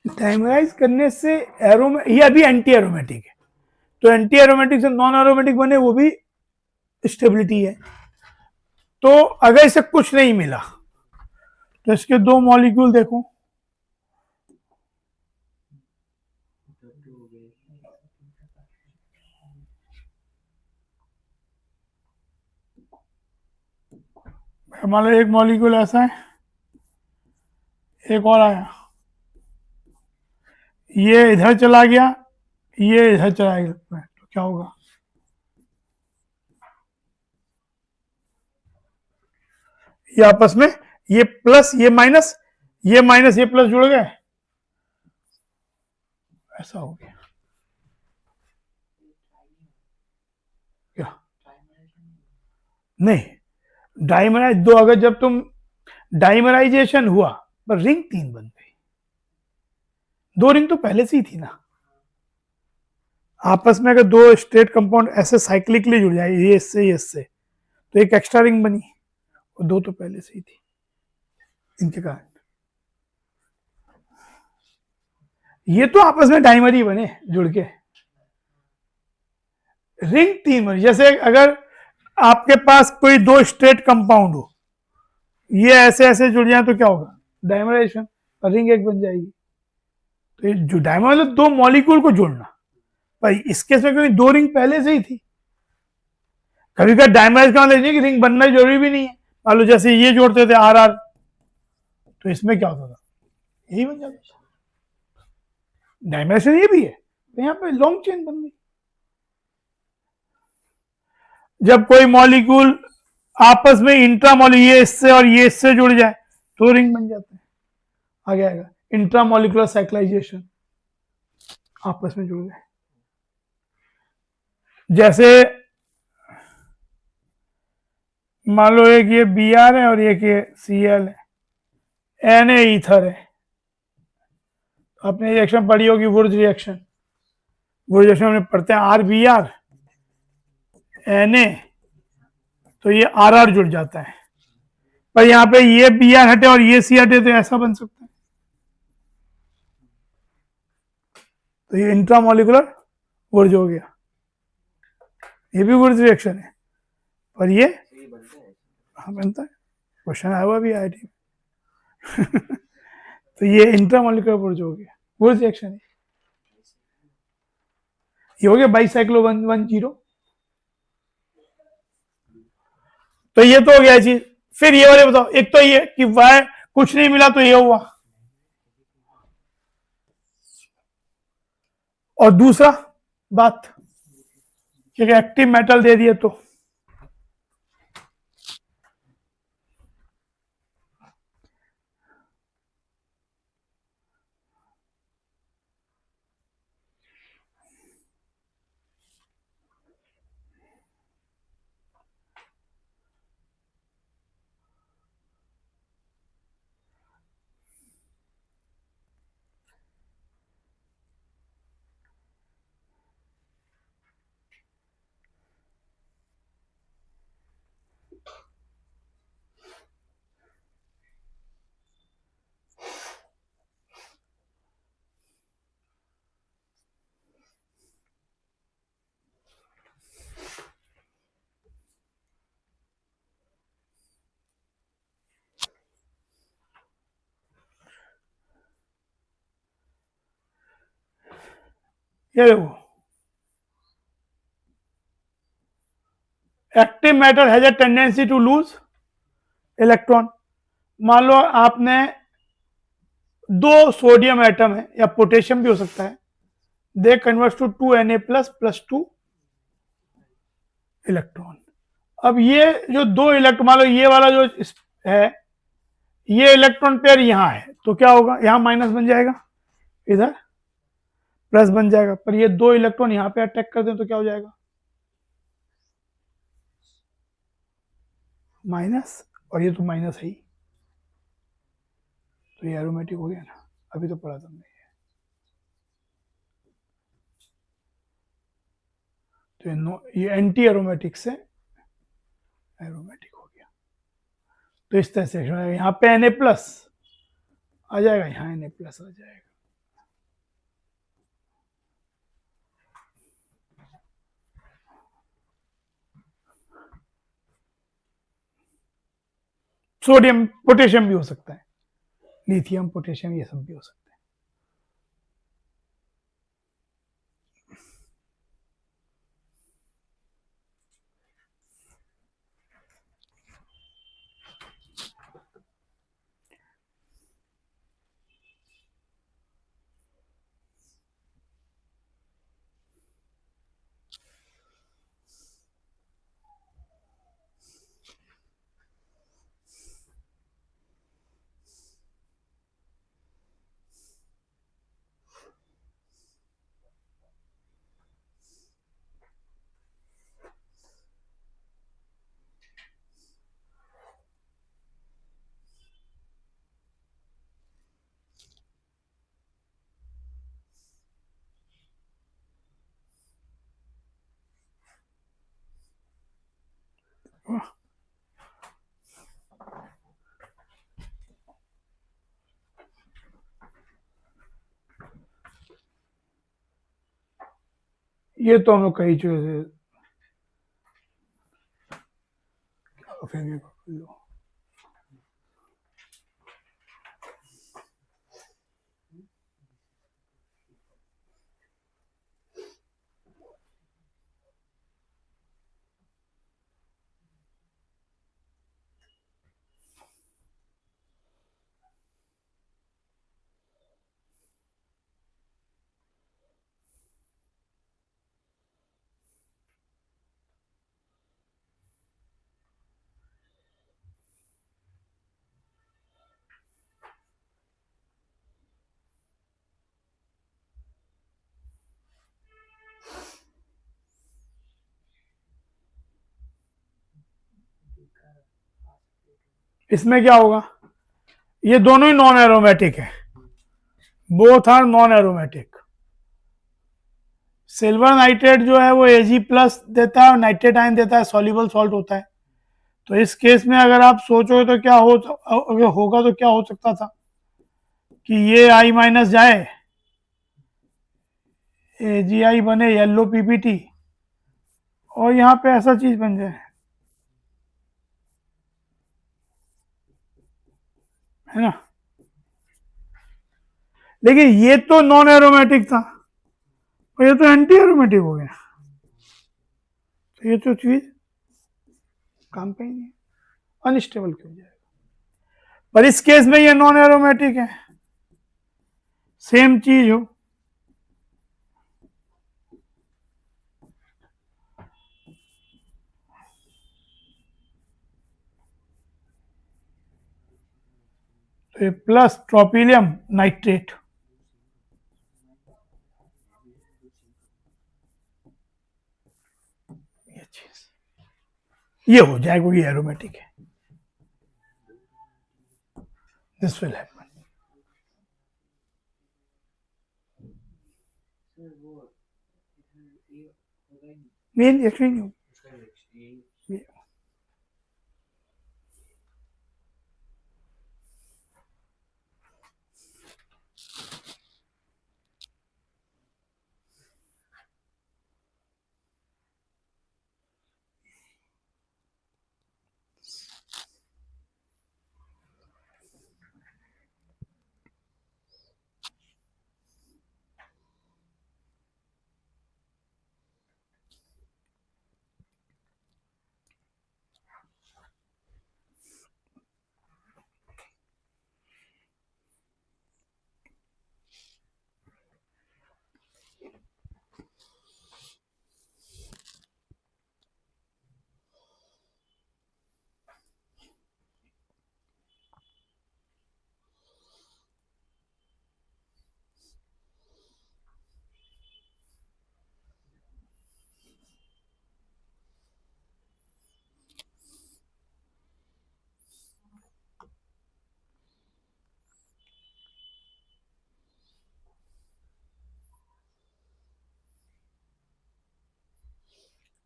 डायमराइज करने से ये अभी एंटी एरोमेटिक है, तो एंटी एरोमेटिक से नॉन एरोमेटिक बने वो भी स्टेबिलिटी है। तो अगर इसे कुछ नहीं मिला तो इसके दो मॉलिक्यूल देखो, मान लो एक मॉलिक्यूल ऐसा है, एक और आया, ये इधर चला गया, ये इधर चला गया, तो क्या होगा? ये आपस में ये प्लस ये माइनस ये प्लस जुड़ गए, ऐसा हो गया क्या? नहीं, डाइमराइज दो, अगर जब तुम डाइमराइजेशन हुआ पर रिंग 3 बन गई, 2 रिंग तो पहले से ही थी ना। आपस में अगर 2 स्ट्रेट कंपाउंड ऐसे साइक्लिकली जुड़ जाए, ये इससे तो एक एक्स्ट्रा रिंग बनी, और 2 तो पहले से ही थी इनके कारण। ये तो आपस में डाइमर ही बने जुड़ के, रिंग 3 बनी। जैसे अगर आपके पास कोई 2 स्ट्रेट कंपाउंड हो, ये ऐसे ऐसे जुड़ जाए तो क्या होगा? डाइमराइजेशन, और रिंग 1 बन जाएगी। तो ये जो डाइमर मतलब 2 मॉलिक्यूल को जोड़ना, भाई इस केस में क्योंकि 2 रिंग पहले से ही थी। कभी कभी डाइमराइज का मतलब कि रिंग बनना जरूरी भी नहीं है। मान लो जैसे ये जोड़ते थे आर, तो इसमें क्या होता था? यही बन जाता। डायमेंशन ये भी है, तो यहाँ पे लॉन्ग चेन बन गई। जब कोई मॉलिक्यूल आपस में इंट्रामॉलिक्यूल, ये इससे और ये इससे जुड़ जाए तो रिंग बन जाते हैं। आगे आएगा इंट्रामॉलिक्यूलर साइक्लाइजेशन, आपस में जुड़ गए। जैसे मान लो एक ये Br है और एक ये Cl है, Na ईथर है। आपने रिएक्शन पढ़ी होगी, वुर्ज रिएक्शन। वुर्ज रिएक्शन में पढ़ते हैं RBr Na, तो ये RR जुड़ जाता है। पर यहाँ पे ये Br हटे और ये C हटे तो ऐसा बन सकता है। तो ये इंट्रामॉलिक्यूलर वुर्ज हो गया, ये भी वुर्ज रिएक्शन है। पर ये हाँ बनता है, क्वेश्चन आया हुआ भी IIT में। तो ये इंट्रामॉलिक्यूलर वुर्ज हो गया, वुर्ज रिएक्शन है। ये हो गया बाइसाइक्लो 110। तो ये तो हो गया चीज। फिर ये वाले बताओ, एक तो ये कि वाई कुछ नहीं मिला तो ये हुआ। और दूसरा बात कि एक्टिव मेटल दे दिए तो ये देखो, active metal has a tendency to lose electron. मान लो आपने दो सोडियम एटम है या पोटेशियम भी हो सकता है, they convert to 2Na plus 2 electron. अब ये जो दो इलेक्ट्रॉन, मान लो ये वाला जो है, ये इलेक्ट्रॉन पेयर यहां है, तो क्या होगा, यहां माइनस बन जाएगा, इधर प्लस बन जाएगा। पर ये दो इलेक्ट्रॉन यहां पे अटैक कर दें तो क्या हो जाएगा, माइनस, और ये तो माइनस है ही, तो ये एरोमेटिक हो गया ना, अभी तो पढ़ा तुमने। तो ये एंटी एरोमेटिक से एरोमेटिक हो गया। तो इस तरह से यहां पे Na प्लस आ जाएगा, यहां Na प्लस आ जाएगा। सोडियम पोटेशियम भी हो सकता है, लिथियम पोटेशियम ये सब भी हो सकता है। ये तो हम लोग कई चीजें फिर भी कर लो। इसमें क्या होगा, ये दोनों ही नॉन एरोमेटिक है, both are non aromatic. Silver nitrate जो है वो Ag प्लस देता है और नाइट्रेट आयन देता है, सॉल्युबल सॉल्ट होता है। तो इस केस में अगर आप सोचो तो क्या हो, अगर होगा तो क्या हो सकता था कि ये I माइनस जाए, AgI बने येलो PPT, और यहाँ पे ऐसा चीज बन जाए, है ना। लेकिन ये तो नॉन एरोमेटिक था, और ये तो एंटी एरोमेटिक हो गया, तो ये तो चीज काम का ही नहीं है, अनस्टेबल क्यों जाएगा। पर इस केस में ये नॉन एरोमेटिक है, सेम चीज हो। तो ये प्लस ट्रोपिलियम नाइट्रेट, ये चीज ये हो जाएगा, क्योंकि एरोमेटिक है। This will happen. सर वो ये होगा ही नहीं मेन एक्चुअली उसका यही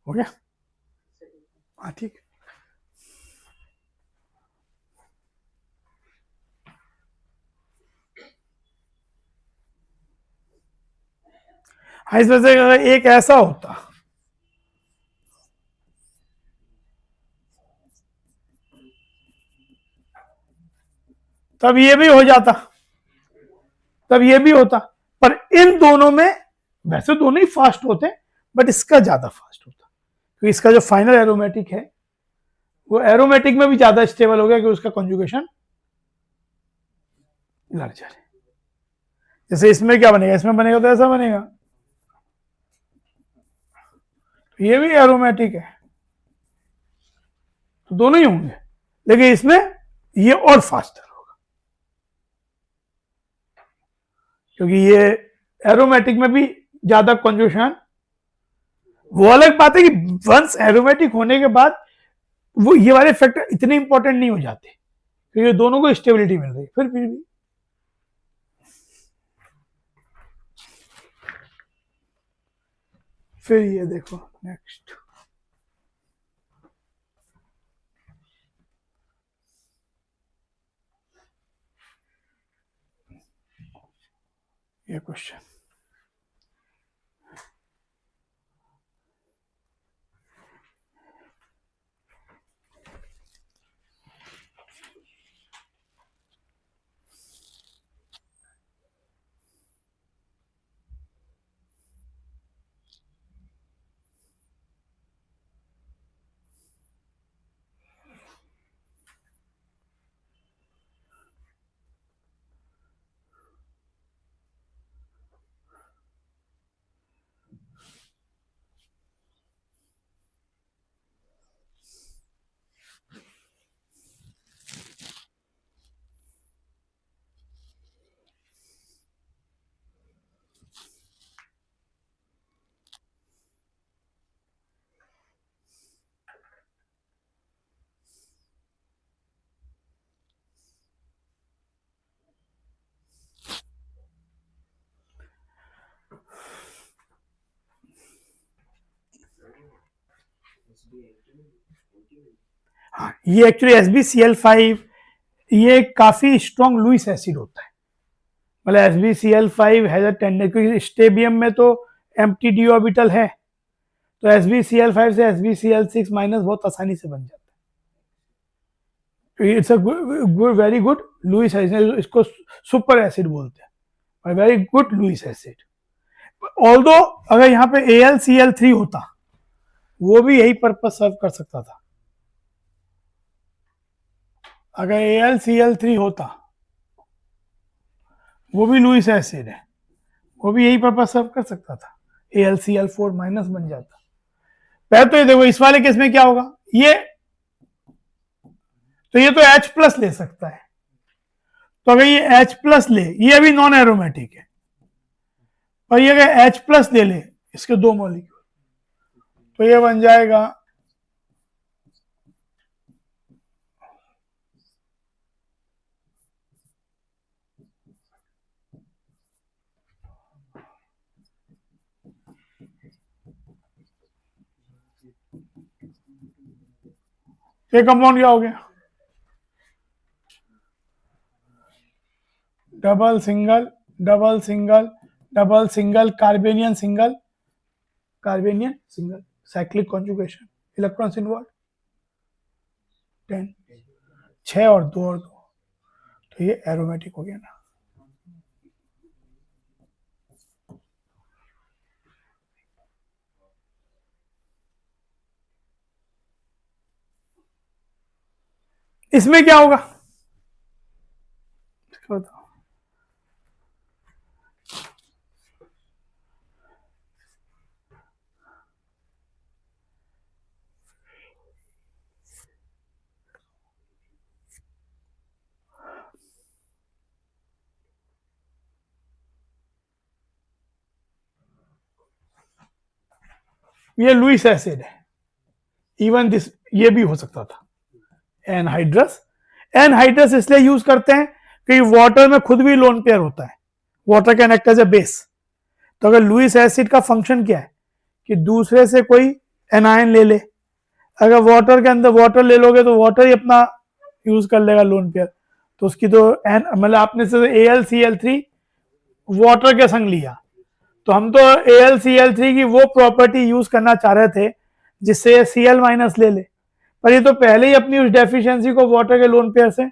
हो गया। हाँ ठीक। हाँ, इस वजह से अगर एक ऐसा होता, तब ये भी हो जाता, तब ये भी होता। पर इन दोनों में वैसे दोनों ही फास्ट होते, बट इसका ज्यादा फास्ट होता, क्योंकि इसका जो फाइनल एरोमेटिक है वो एरोमेटिक में भी ज्यादा स्टेबल हो गया, कि उसका कॉन्जुगेशन लार्जर है। जैसे इसमें क्या बनेगा, इसमें बनेगा तो ऐसा बनेगा, तो ये भी एरोमेटिक है, तो दोनों ही होंगे, लेकिन इसमें ये और फास्टर होगा, क्योंकि ये एरोमेटिक में भी ज्यादा कॉन्जुगेशन। वो अलग बात है कि वंस एरोमेटिक होने के बाद वो ये वाले फैक्टर इतने इंपॉर्टेंट नहीं हो जाते, क्योंकि दोनों को स्टेबिलिटी मिल रही, फिर भी फिर ये देखो नेक्स्ट, ये क्वेश्चन, हाँ ये एक्चुअली SbCl5 ये काफी स्ट्रॉन्ग लुईस एसिड होता है, मतलब SbCl5 हैज अ टेंडेंसी, क्योंकि स्टेबियम में तो एम्प्टी डी ऑर्बिटल है, तो SbCl5 से SbCl6 माइनस बहुत आसानी से बन जाता है। It's a very good Lewis acid, इसको सुपर एसिड बोलते हैं, very good Lewis acid. Although अगर यहाँ पे AlCl3 होता, वो भी यही पर्पस सर्व कर सकता था, अगर AlCl3 होता, वो भी लुईस एसिड है, वो भी यही पर्पज सर्व कर सकता था, AlCl4 माइनस बन जाता। पहले तो ये देखो इस वाले केस में क्या होगा, ये तो H प्लस ले सकता है, तो अगर ये H प्लस ले, ये अभी नॉन एरोमेटिक है, और ये अगर H प्लस ले ले इसके दो मॉलिक्यूल, तो ये बन जाएगा ये कंपाउंड क्या हो गया, double single double single double single carbanion single carbanion single, cyclic conjugation, electrons involve 10, 6 और 2 और 2, तो ये एरोमेटिक हो गया ना। इसमें क्या होगा बताओ, ये लुईस एसिड है, इवन दिस ये भी हो सकता था एनहाइड्रस। एनहाइड्रस इसलिए यूज करते हैं कि वाटर में खुद भी लोन पेयर होता है, water can act as a base. तो अगर लुईस एसिड का फंक्शन क्या है कि दूसरे से कोई एनायन ले ले, अगर वाटर के अंदर वाटर ले लोगे तो वाटर ही अपना यूज कर लेगा लोन पेयर, तो उसकी तो मतलब आपने से AlCl3 वाटर के संग लिया, तो हम तो AlCl3 की वो प्रॉपर्टी यूज करना चाह रहे थे जिससे Cl माइनस ले ले, पर ये तो पहले ही अपनी उस डेफिशिएंसी को वाटर के लोन पेयर से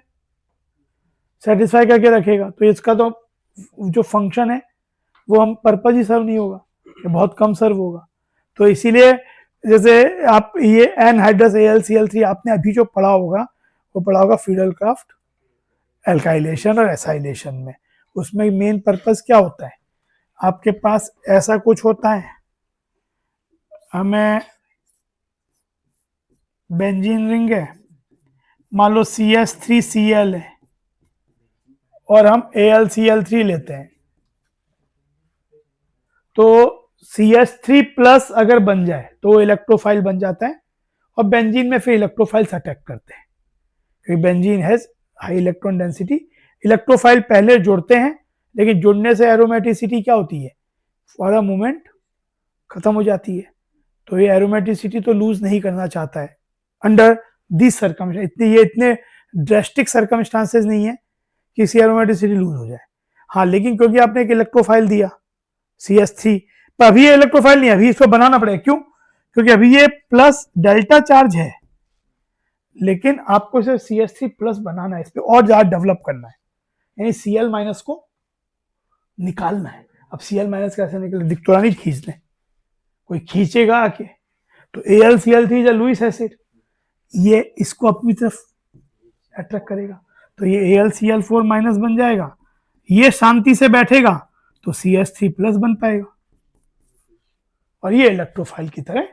सेटिस्फाई करके रखेगा, तो इसका तो जो फंक्शन है वो हम पर्पज ही सर्व नहीं होगा, ये बहुत कम सर्व होगा। तो इसीलिए जैसे आप ये एनहाइड्रस AlCl3 आपने अभी जो पढ़ा होगा वो पढ़ा होगा फिडेलक्राफ्ट एल्काइलेशन और एसाइलेशन में, उसमें मेन पर्पज क्या होता है, आपके पास ऐसा कुछ होता है, हमें बेंजीन रिंग है, मान लो CH3Cl है और हम AlCl3 लेते हैं, तो CH3 प्लस अगर बन जाए तो वो इलेक्ट्रोफाइल बन जाता है और बेंजीन में फिर इलेक्ट्रोफाइल्स अटैक करते हैं, क्योंकि benzene has high electron density. Electrophile पहले जुड़ते हैं लेकिन जुड़ने से एरोमेटिसिटी क्या होती है, फॉर अ मोमेंट खत्म हो जाती है, तो ये एरोमेटिसिटी तो लूज नहीं करना चाहता है अंडर दिस सर्कमस्टेंस, इतने ड्रेस्टिक सर्कमस्टांसेस नहीं है कि इसकी एरोमेटिसिटी लूज हो जाए। हाँ, लेकिन क्योंकि आपने एक इलेक्ट्रोफाइल दिया CH3, पर अभी ये इलेक्ट्रोफाइल नहीं है, अभी इसको बनाना पड़ेगा, क्यों, क्योंकि अभी ये प्लस डेल्टा चार्ज है, लेकिन आपको इसे CH3 प्लस बनाना है, इस पर और ज्यादा डेवलप करना है, यानी Cl माइनस को निकालना है। अब Cl माइनस कैसे निकले, दिख तो नहीं खींचने, कोई खींचेगा आके, तो AlCl3 लुईस एसिड, ये इसको अपनी तरफ अट्रैक्ट करेगा, तो ये AlCl4 माइनस बन जाएगा, ये शांति से बैठेगा तो CH3 प्लस बन पाएगा और ये इलेक्ट्रोफाइल की तरह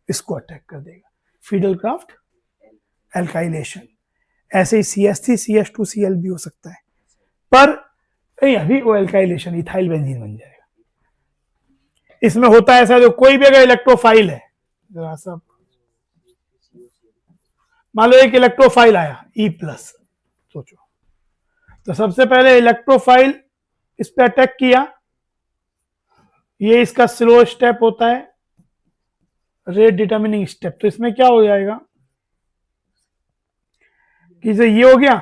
इसको अटैक कर देगा, फिडेलक्राफ्ट एल्काइलेशन। ऐसे ही CH3 CH2Cl भी हो सकता है, पर अभी वो एल्काइलेशन इथाइल बेंजीन बन जाएगा। इसमें होता है ऐसा, जो कोई भी अगर इलेक्ट्रोफाइल है, जरा सा मान लो एक इलेक्ट्रोफाइल आया E प्लस, सोचो, तो सबसे पहले इलेक्ट्रोफाइल इस पे अटैक किया, ये इसका स्लो स्टेप होता है रेट डिटर्मिनिंग स्टेप, तो इसमें क्या हो जाएगा कि ये हो गया,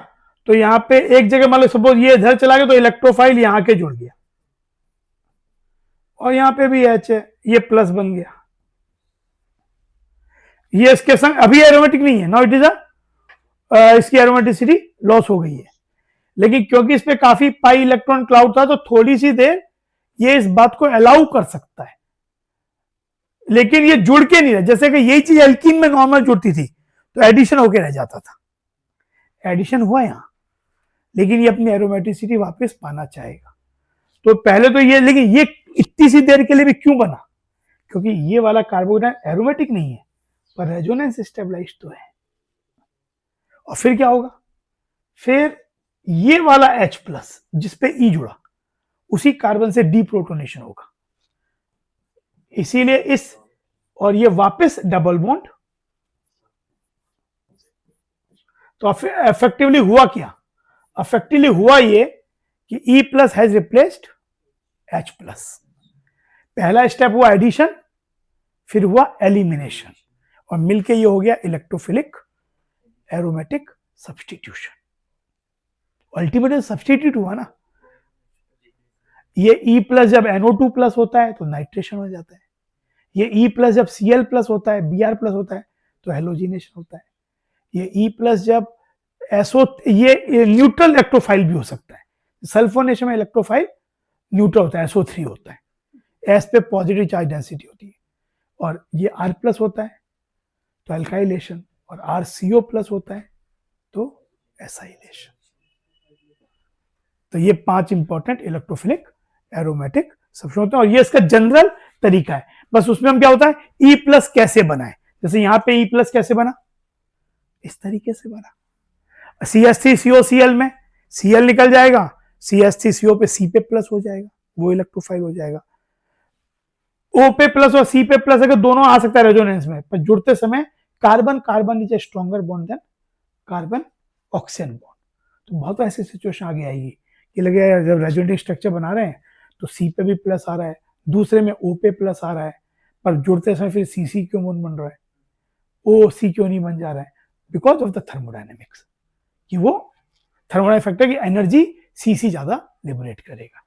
तो यहां पे एक जगह मान लो सपोज ये इधर चला गया तो इलेक्ट्रोफाइल यहां के जुड़ गया और यहां पे भी H है, ये प्लस बन गया, ये इसके संग अभी एरोमेटिक नहीं है, नाउ इट इज इसकी एरोमेटिसिटी लॉस हो गई है, लेकिन क्योंकि इस पे काफी पाई इलेक्ट्रॉन क्लाउड था तो थोड़ी सी देर ये इस बात को अलाउ कर सकता है, लेकिन ये जुड़ के नहीं रहा, जैसे कि यही चीज एल्कीन में नॉर्मल जुड़ती थी तो एडिशन होके रह जाता था, एडिशन हुआ यहाँ, लेकिन ये अपनी एरोमेटिसिटी वापस पाना चाहेगा। तो पहले तो ये, लेकिन ये इतनी सी देर के लिए भी क्यों बना, क्योंकि ये वाला कार्बोकेटाइन एरोमेटिक नहीं है पर रेजोनेंस स्टेबलाइज्ड तो है। और फिर क्या होगा, फिर ये वाला H प्लस जिसपे E जुड़ा, उसी कार्बन से डीप्रोटोनेशन होगा, इसीलिए इस, और ये वापस डबल बॉन्ड। तो इफेक्टिवली हुआ क्या, इफेक्टिवली हुआ ये कि E plus has replaced H plus. पहला स्टेप हुआ एडिशन, फिर हुआ एलिमिनेशन, और मिलके ये हो गया electrophilic aromatic substitution. Ultimately substitute हुआ ना, ये E प्लस जब NO2 प्लस होता है तो नाइट्रेशन हो जाता है, ये E प्लस जब Cl प्लस होता है, Br प्लस होता है तो हेलोजिनेशन होता है, ये E प्लस जब SO, ये न्यूट्रल इलेक्ट्रोफाइल भी हो सकता है, सल्फोनेशन में इलेक्ट्रोफाइल न्यूट्रल होता है, SO3 होता है, S पे पॉजिटिव चार्ज डेंसिटी होती है, और ये R प्लस होता है तो अल्काइलेशन, और RCO प्लस होता है तो एसाइलेशन। तो ये 5 इंपॉर्टेंट इलेक्ट्रोफिलिक एरोमेटिक सब्स्टिट्यूशन होते हैं, और ये इसका जनरल तरीका है। बस उसमें हम क्या होता है, E प्लस कैसे बनाए, जैसे यहां पे E प्लस कैसे बना, इस तरीके से बना, CH3COCl में Cl निकल जाएगा, CH3CO पे C पे प्लस हो जाएगा, वो इलेक्ट्रोफाइल हो जाएगा। O पे प्लस और C पे प्लस अगर दोनों आ सकता है रेजोनेंस में, पर जुड़ते समय carbon carbon is a stronger bond than carbon oxygen bond. तो बहुत ऐसी सिचुएशन आगे आएगी कि लगेगा जब रेजोनेटिव स्ट्रक्चर बना रहे हैं तो C पे भी प्लस आ रहा है, दूसरे में O पे प्लस आ रहा है, पर जुड़ते समय फिर CC क्यों बन रहा है, OC क्यों नहीं बन जा रहा है, बिकॉज ऑफ द थर्मोडायनेमिक्स, कि वो थर्मोडायनेमिक फैक्टर की एनर्जी CC ज्यादा लिबरेट करेगा।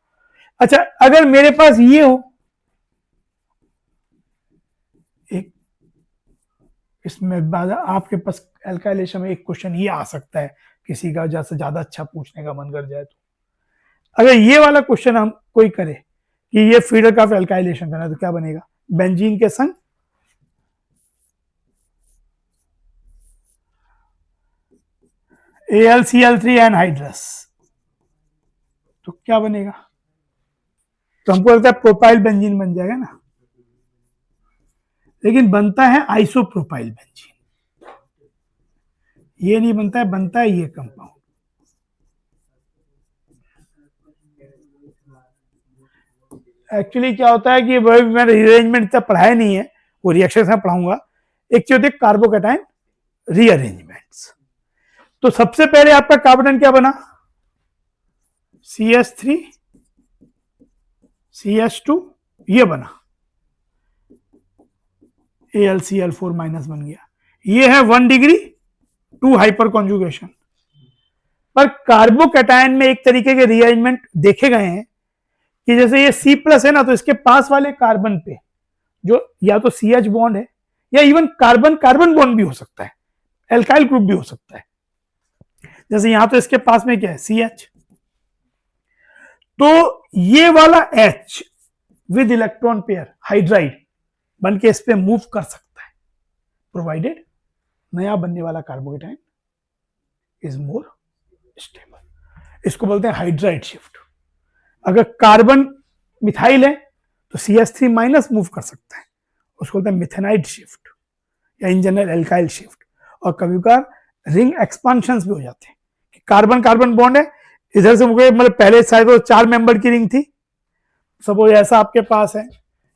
अच्छा, अगर मेरे पास ये हो, एक इसमें बाद आपके पास एल्काइलेशन में एक क्वेश्चन ये आ सकता है, किसी का जैसे ज्यादा अच्छा पूछने का मन कर जाए तो, अगर ये वाला क्वेश्चन हम कोई करे कि ये फीडर का एल्काइलेशन करना है तो क्या बनेगा, बेंजीन के संग AlCl3 एनहाइड्रस, तो क्या बनेगा, तो हमको लगता है प्रोपाइल बेंजीन बन जाएगा ना, लेकिन बनता है आइसोप्रोपाइल बेंजीन, ये नहीं बनता है, बनता है ये कंपाउंड। एक्चुअली क्या होता है कि मैंने रीअरेंजमेंट इतना पढ़ाया नहीं है, वो रिएक्शन से पढ़ाऊंगा। एक चीज होती है कार्बोकेटाइन रीअरेंजमेंट्स। तो सबसे पहले आपका कार्बोकेटाइन क्या बना, CH3 CH2, ये बना AlCl4 माइनस बन गया, ये है 1 डिग्री 2 हाइपर कॉन्जुगेशन। पर कार्बोकेटाइन में एक तरीके के रीअरेंजमेंट देखे गए हैं कि जैसे ये C प्लस है ना, तो इसके पास वाले कार्बन पे जो या तो CH बॉन्ड है या इवन कार्बन कार्बन बॉन्ड भी हो सकता है, एल्काइल ग्रुप भी हो सकता है, जैसे यहां तो इसके पास में क्या है CH, तो ये वाला H with electron pair hydride बन के इस पे मूव कर सकता है, प्रोवाइडेड नया बनने वाला कार्बोकेटाइन इज मोर स्टेबल। इसको बोलते हैं हाइड्राइड शिफ्ट। अगर कार्बन मिथाइल है तो CH3 माइनस मूव कर सकता है, उसको बोलते हैं मिथेनाइड शिफ्ट या इन जनरल एल्काइल शिफ्ट। और कभी कभार रिंग एक्सपांशन भी हो जाते हैं, कार्बन कार्बन बॉन्ड है, इधर से मुझे मतलब पहले शायद तो 4 मेंबर की रिंग थी, सपोज ऐसा आपके पास है,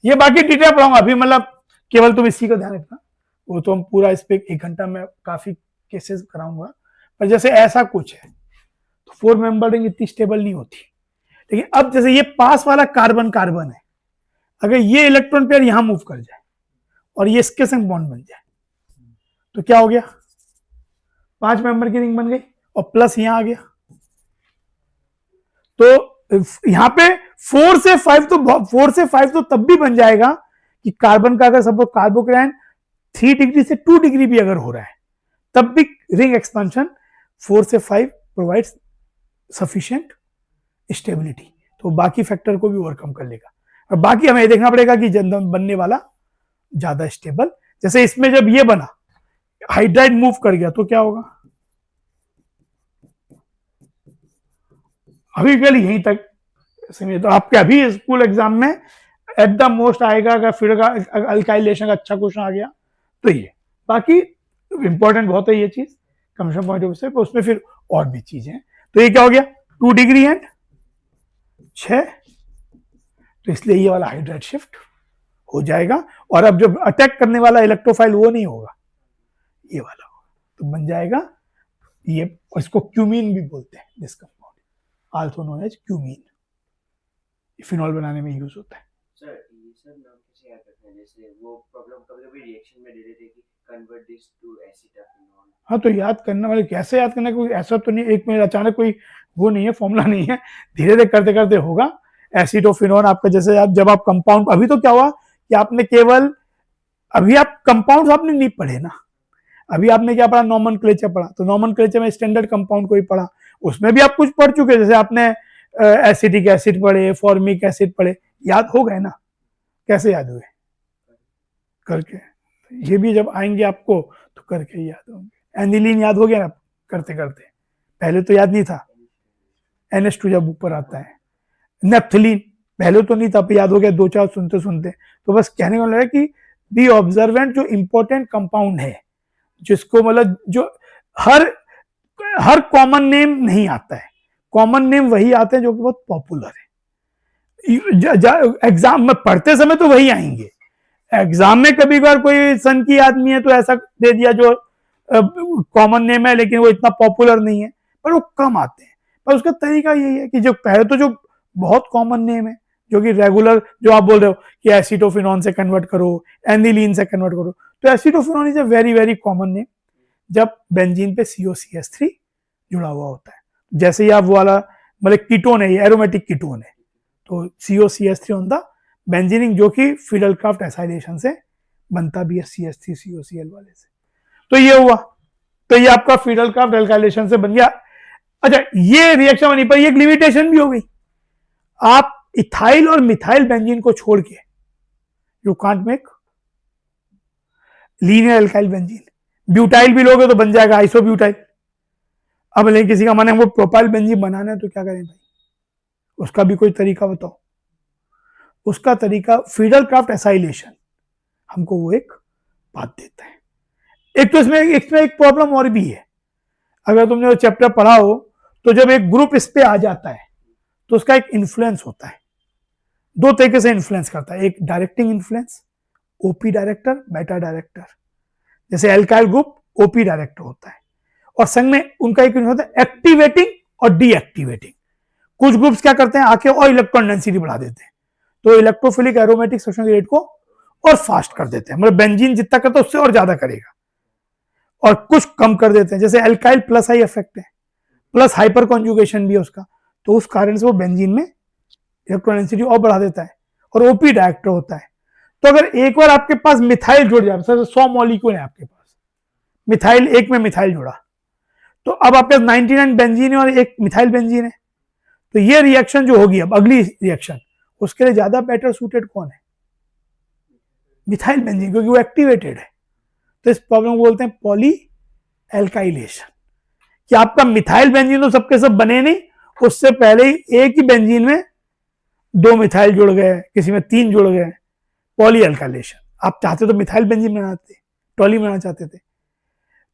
ये बाकी डिटेल पढ़ाऊंगा अभी, मतलब केवल तुम इसी का ध्यान रखना, वो तो हम पूरा इस पे 1 घंटा में काफी केसेस कराऊंगा। पर जैसे ऐसा कुछ है तो 4 मेंबर रिंग इतनी स्टेबल नहीं होती, लेकिन अब जैसे ये पास वाला कार्बन कार्बन है, अगर ये इलेक्ट्रॉन पेयर यहां मूव कर जाए और ये इसके संग बॉन्ड बन जाए तो क्या हो गया, 5 मेंबर की रिंग बन गई और प्लस यहां आ गया। तो यहां पे 4 से 5 तो तब भी बन जाएगा कि कार्बन का अगर सपोज कार्बोकेटाइन 3 डिग्री से 2 डिग्री भी अगर हो रहा है तब भी रिंग एक्सपेंशन 4 से 5 प्रोवाइड्स सफिशिएंट स्टेबिलिटी, तो बाकी फैक्टर को भी ओवरकम कर लेगा। और बाकी हमें देखना पड़ेगा कि बनने वाला ज्यादा स्टेबल, जैसे इसमें जब ये बना हाइड्राइड मूव कर गया तो क्या होगा, अभी के लिए यहीं तक सीमित। तो आपके अभी स्कूल एग्जाम में एट द मोस्ट आएगा, अगर फिर का अल्काइलेशन का अच्छा क्वेश्चन आ गया तो ये, बाकी इंपॉर्टेंट बहुत है ये चीज कमीशन पॉइंट ऑफ व्यू से, उसमें फिर और भी चीजें हैं। तो ये क्या हो गया 2 डिग्री एंड 6, तो इसलिए ये वाला हाइड्राइड शिफ्ट हो जाएगा। और अब जब अटैक करने वाला इलेक्ट्रोफाइल वो नहीं होगा, ये वाला होगा, तो बन जाएगा ये, इसको क्यूमीन भी बोलते हैं this compound, also known as cumene, phenol बनाने में यूज होता है। सर ये सब नाम कैसे याद रखना है? जैसे वो प्रॉब्लम कभी-कभी रिएक्शन में दे देते हैं कि कन्वर्ट दिस टू एसिटाफिनॉल। हाँ, तो याद करना वाले कैसे याद करना, कोई ऐसा तो नहीं एक मिनट अचानक कोई वो नहीं है, फॉर्मूला नहीं है, धीरे धीरे करते करते होगा। एसिटोफिनोन आपका, जैसे आप जब आप कंपाउंड, अभी तो क्या हुआ कि आपने केवल, अभी आप कंपाउंड आपने नहीं पढ़े ना, अभी आपने क्या पढ़ा, नॉमेनक्लेचर पढ़ा, तो नॉमेनक्लेचर में स्टैंडर्ड कंपाउंड को ही पढ़ा, उसमें भी आप कुछ पढ़ चुके, जैसे आपने एसिटिक एसिड पढ़े, फॉर्मिक एसिड पढ़े, याद हो गए ना, कैसे याद हुए, करके। ये भी जब आएंगे आपको तो करके ही याद होंगे। एनिलीन याद हो गया ना करते करते, पहले तो याद नहीं था, NH2 जब ऊपर आता है। नेप्थलीन पहले तो नहीं था, याद हो गया 2-4 सुनते सुनते। तो बस कहने का मतलब है कि दी ऑब्जर्वेंट जो इंपॉर्टेंट कंपाउंड है, जिसको मतलब जो हर कॉमन नेम नहीं आता है, कॉमन नेम वही आते हैं जो कि बहुत पॉपुलर है। एग्जाम में पढ़ते समय तो वही आएंगे, एग्जाम में कभी बार कोई सन की आदमी है तो ऐसा दे दिया जो कॉमन नेम है लेकिन वो इतना पॉपुलर नहीं है, पर वो कम आते हैं। पर उसका तरीका यही है कि जो पहले तो जो बहुत कॉमन नेम है, जो कि रेगुलर, जो आप बोल रहे हो कि एसिटोफिनॉन से कन्वर्ट करो, एनिलीन से कन्वर्ट करो, तो acetophenone is a very very common name जब बेंजीन पे COCH3 जुड़ा हुआ होता है। जैसे ही आप वो वाला मतलब कीटोन है, ये एरोमेटिक कीटोन है, तो COCH3 ऑन द बेंजीनिंग, जो कि फिडेलक्राफ्ट एसाइलेशन से बनता भी है CH3COCl वाले से। तो ये हुआ, तो ये आपका फिडेलक्राफ्ट एल्काइलेशन से बन गया। अच्छा, ये रिएक्शन बनी, पर ये लिमिटेशन भी हो गई, आप इथाइल और मिथाइल बेंजीन को छोड़ के you can't make linear alkyl benzene. Butyl भी लोगे तो बन जाएगा आइसोब्यूटाइल। अब लेकिन किसी का मन है वो प्रोपाइल बेंजीन बनाना है, तो क्या करें भाई, उसका भी कोई तरीका बताओ। उसका तरीका फिडेलक्राफ्ट एसाइलेशन हमको वो एक बात देता है। एक तो इसमें एक प्रॉब्लम और भी है, अगर तुमने वो चैप्टर पढ़ा हो तो जब एक ग्रुप इस पे आ जाता है तो उसका एक इन्फ्लुएंस होता है, 2 तरीके से इन्फ्लुएंस करता है, एक डायरेक्टिंग इन्फ्लुएंस, ओपी डायरेक्टर, बेटा डायरेक्टर। जैसे एल्काइल ग्रुप ओपी डायरेक्टर होता है, और संग में उनका एक होता है एक्टिवेटिंग और डीएक्टिवेटिंग। कुछ ग्रुप्स क्या करते हैं, आके और इलेक्ट्रॉन डेंसिटी बढ़ा देते हैं, तो इलेक्ट्रोफिलिक एरोमेटिक सब्स्टिट्यूशन रेट को और फास्ट कर देते हैं, मतलब बेंजीन जितना करता है उससे और ज्यादा करेगा, और कुछ कम कर देते हैं। जैसे एल्काइल प्लस आई इफेक्ट है, प्लस हाइपर कॉन्जुगेशन भी है उसका, तो उस कारण से वो बेंजीन में इलेक्ट्रॉन डेंसिटी और बढ़ा देता है, और ओपी डायरेक्टर होता है। तो अगर एक बार आपके पास मिथाइल जुड़ जाए, 100 मॉलिक्यूल है आपके पास, मिथाइल एक में मिथाइल जुड़ा, तो अब आपके पास 99 बेंजीन है और एक मिथाइल बेंजीन है, तो ये रिएक्शन जो होगी, अब अगली रिएक्शन, उसके लिए ज्यादा बेटर सूटेड कौन है, मिथाइल बेंजीन, क्योंकि वो एक्टिवेटेड है। तो इस प्रॉब्लम को बोलते हैं पॉली एल्काइलेशन, कि आपका मिथाइल बेंजीन तो सबके सब बने नहीं, उससे पहले ही एक ही बेंजीन में 2 मिथाइल जुड़ गए, किसी में 3 जुड़ गए, पॉली एल्काइलेशन। आप चाहते तो मिथाइल बेंजीन बनाते, टॉली बनाना चाहते थे।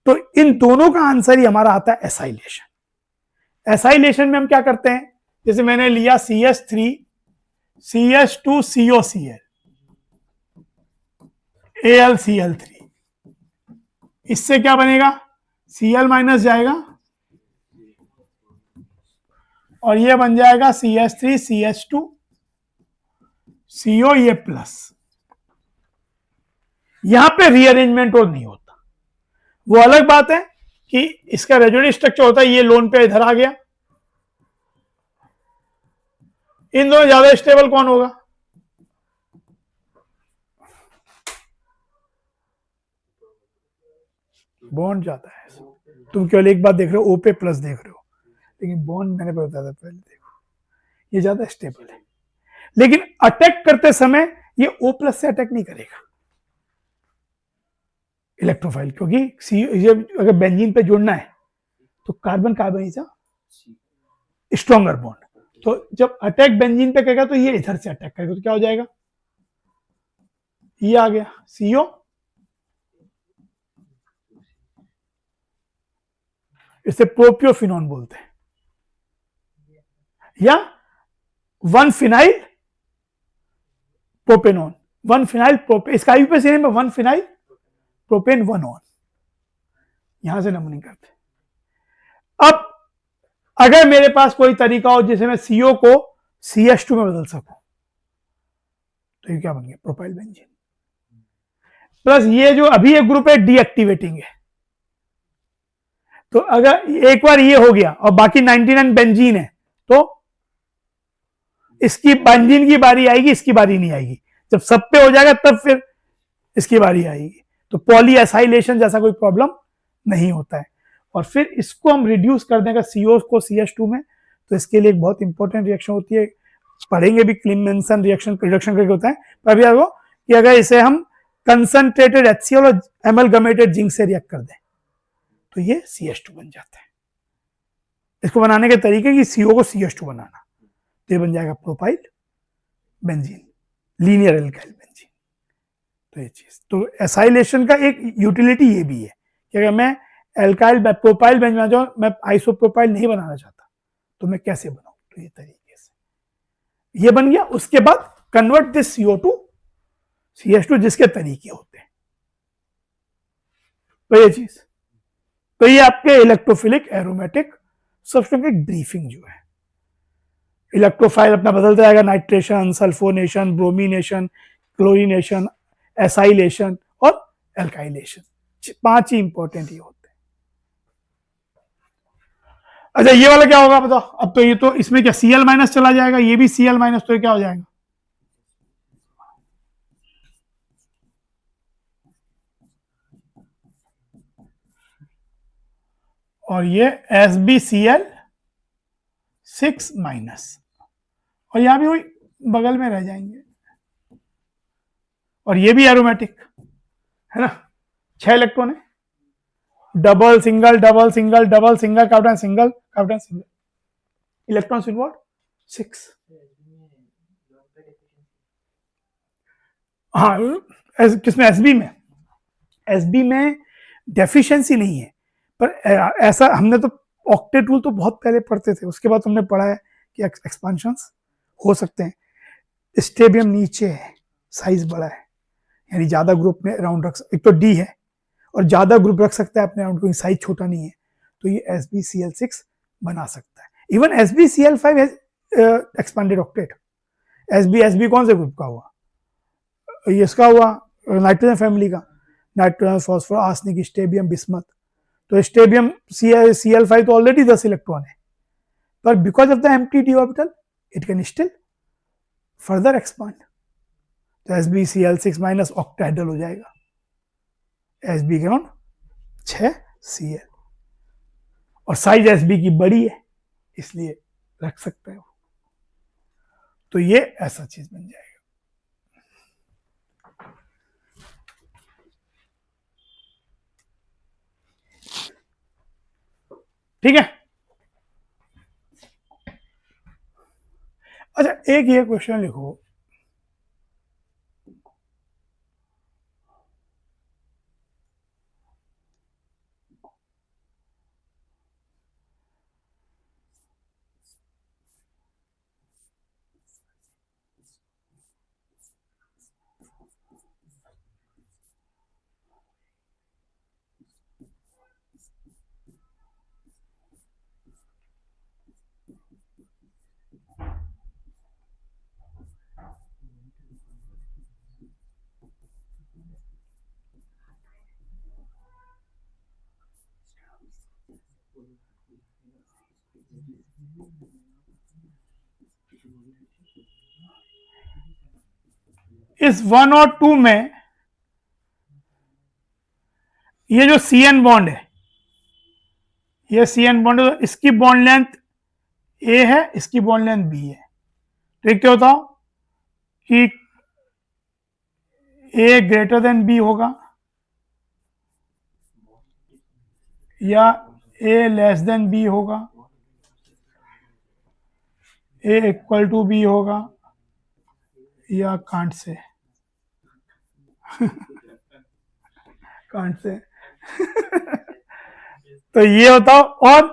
तो इन दोनों का आंसर ही हमारा आता है एसाइलेशन। एसाइलेशन में हम क्या करते हैं, जैसे मैंने लिया CH3 CH2 COCl AlCl3, इससे क्या बनेगा, Cl माइनस जाएगा और ये बन जाएगा CH3 CH2 CO ये प्लस। यहां पे रीअरेंजमेंट और नहीं होता, वो अलग बात है कि इसका रेजोनेंस स्ट्रक्चर होता है, ये लोन पे इधर आ गया। इन दोनों ज्यादा स्टेबल कौन होगा, बॉन्ड ज्यादा है। तुम केवल एक बात देख रहे हो, ओ पे प्लस देख रहे हो, लेकिन बॉन्ड मैंने बताया था पहले, देखो ये ज्यादा स्टेबल है, लेकिन अटैक करते समय ये O प्लस से अटैक नहीं करेगा इलेक्ट्रोफाइल, क्योंकि ये अगर बेंजीन पे जुड़ना है तो carbon carbon is a stronger bond, तो जब अटैक बेंजीन पे करेगा तो ये इधर से अटैक करेगा, तो क्या हो जाएगा, ये आ गया CO, इसे प्रोपियोफिनॉन बोलते हैं, या 1 फिनाइल प्रोपेनॉन, 1 फिनाइल प्रोपे, इसका आईयूपीएसी नेम है 1 फिनाइल प्रोपेन 1 ऑन, यहां से नमूनिंग करते हैं। अब अगर मेरे पास कोई तरीका हो जिसे मैं CO को CH2 में बदल सकूं, तो ये क्या बन गया, प्रोपाइल बेंजीन। प्लस ये जो अभी एक ग्रुप है डीएक्टिवेटिंग है, तो अगर एक बार ये हो गया और बाकी 99 बेंजीन है, तो इसकी बेंजीन की बारी आएगी, इसकी बारी नहीं आएगी। जब सब पे हो जाएगा तब फिर इसकी बारी आएगी। तो पॉली एसाइलेशन जैसा कोई प्रॉब्लम नहीं होता है। और फिर इसको हम रिड्यूस कर देंगे CO को CH2 में, तो इसके लिए एक बहुत इंपॉर्टेंट रिएक्शन होती है, पढ़ेंगे भी, क्लीमेंसन रिएक्शन रिडक्शन करके होता है। पर अभी आपको कि अगर इसे हम कंसंट्रेटेड HCl और एमलगमेटेड जिंक से रिएक्ट कर दें तो ये CH2 बन जाता है। इसको बनाने के तरीके कि CO को CH2 बनाना, तो ये बन जाएगा propyl benzene, linear alkyl benzene. तो ये चीज, तो एसाइलेशन का एक यूटिलिटी ये भी है कि अगर मैं एल्काइल प्रोपाइल बेंजीन बनाना चाहूं, मैं आइसोप्रोपाइल नहीं बनाना चाहता, तो मैं कैसे बनाऊं, तो ये तरीके से ये बन गया। उसके बाद convert this CO to CH2 जिसके तरीके होते हैं, तो ये चीज, तो ये आपके इलेक्ट्रोफिलिक एरोमेटिक सब्सटेंस की ब्रीफिंग जो है। इलेक्ट्रोफाइल अपना बदलता जाएगा, nitration, sulphonation, bromination, chlorination, acylation और एल्काइलेशन, 5 ही इंपॉर्टेंट ये होते हैं। अच्छा ये वाला क्या होगा बताओ, अब तो ये तो इसमें क्या Cl माइनस चला जाएगा, ये भी Cl माइनस, तो ये क्या हो जाएगा, और ये SbCl6 माइनस, और यहां भी वही बगल में रह जाएंगे, और ये भी एरोमेटिक है ना, 6 इलेक्ट्रॉन है, double single double single double single carbon single carbon single, electron involve 6। हाँ किसमें, एसबी में डेफिशिएंसी नहीं है, पर ऐसा हमने तो ऑक्टेट रूल तो बहुत पहले पढ़ते थे, उसके बाद हमने पढ़ा है कि एक्सपांशंस हो सकते हैं। स्टेबियम नीचे है, साइज बड़ा है, यानी ज्यादा ग्रुप में राउंड रख, एक तो डी है और ज्यादा ग्रुप रख सकता है अपने राउंड को, साइज छोटा नहीं है, तो ये SbCl6 बना सकता है। Even SbCl5 expanded octet. SB कौन से ग्रुप का हुआ, ये इसका हुआ नाइट्रोजन फैमिली का, नाइट्रोजन फॉस्फोरस आर्सेनिक स्टेबियम बिस्मथ, तो स्टेबियम Cl5 तो ऑलरेडी 10 इलेक्ट्रॉन है, पर because of the empty d orbital it can still further expand, तो SbCl6 माइनस ऑक्टाहेड्रल हो जाएगा, Sb ग्राउंड 6 Cl, और साइज Sb की बड़ी है इसलिए रख सकते हो, तो ये ऐसा चीज बन जाएगा। ठीक है। अच्छा एक ये क्वेश्चन लिखो, इस 1 और 2 में ये जो CN बॉन्ड है, ये CN बॉन्ड है, तो इसकी बॉन्ड लेंथ A है, इसकी बॉन्ड लेंथ B है, तो क्या होता कि A ग्रेटर देन B होगा या A लेस देन B होगा, ए इक्वल टू बी होगा या कांट से कांट से तो ये बताओ, और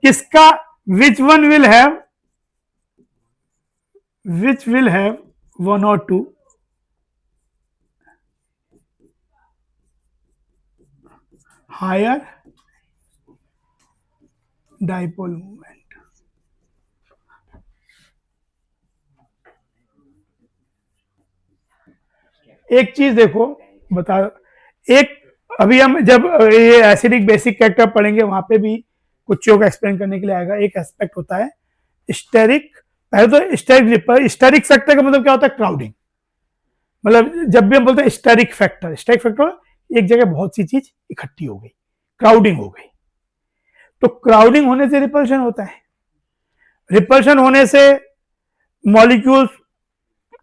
किसका विच विल हैव वन और टू हायर डाइपोल मोमेंट। एक चीज देखो, बता, एक अभी हम जब ये एसिडिक बेसिक कैरेक्टर पढ़ेंगे वहां पे भी कुछ चीजों का एक्सप्लेन करने के लिए आएगा। एक एस्पेक्ट होता है स्टेरिक, पहले तो स्टेरिक फैक्टर का मतलब क्या होता है? क्राउडिंग। मतलब जब भी हम बोलते हैं स्टेरिक फैक्टर एक जगह बहुत सी चीज इकट्ठी हो गई, क्राउडिंग हो गई। तो क्राउडिंग होने से रिपल्शन होता है। रिपल्शन होने से मॉलिक्यूल्स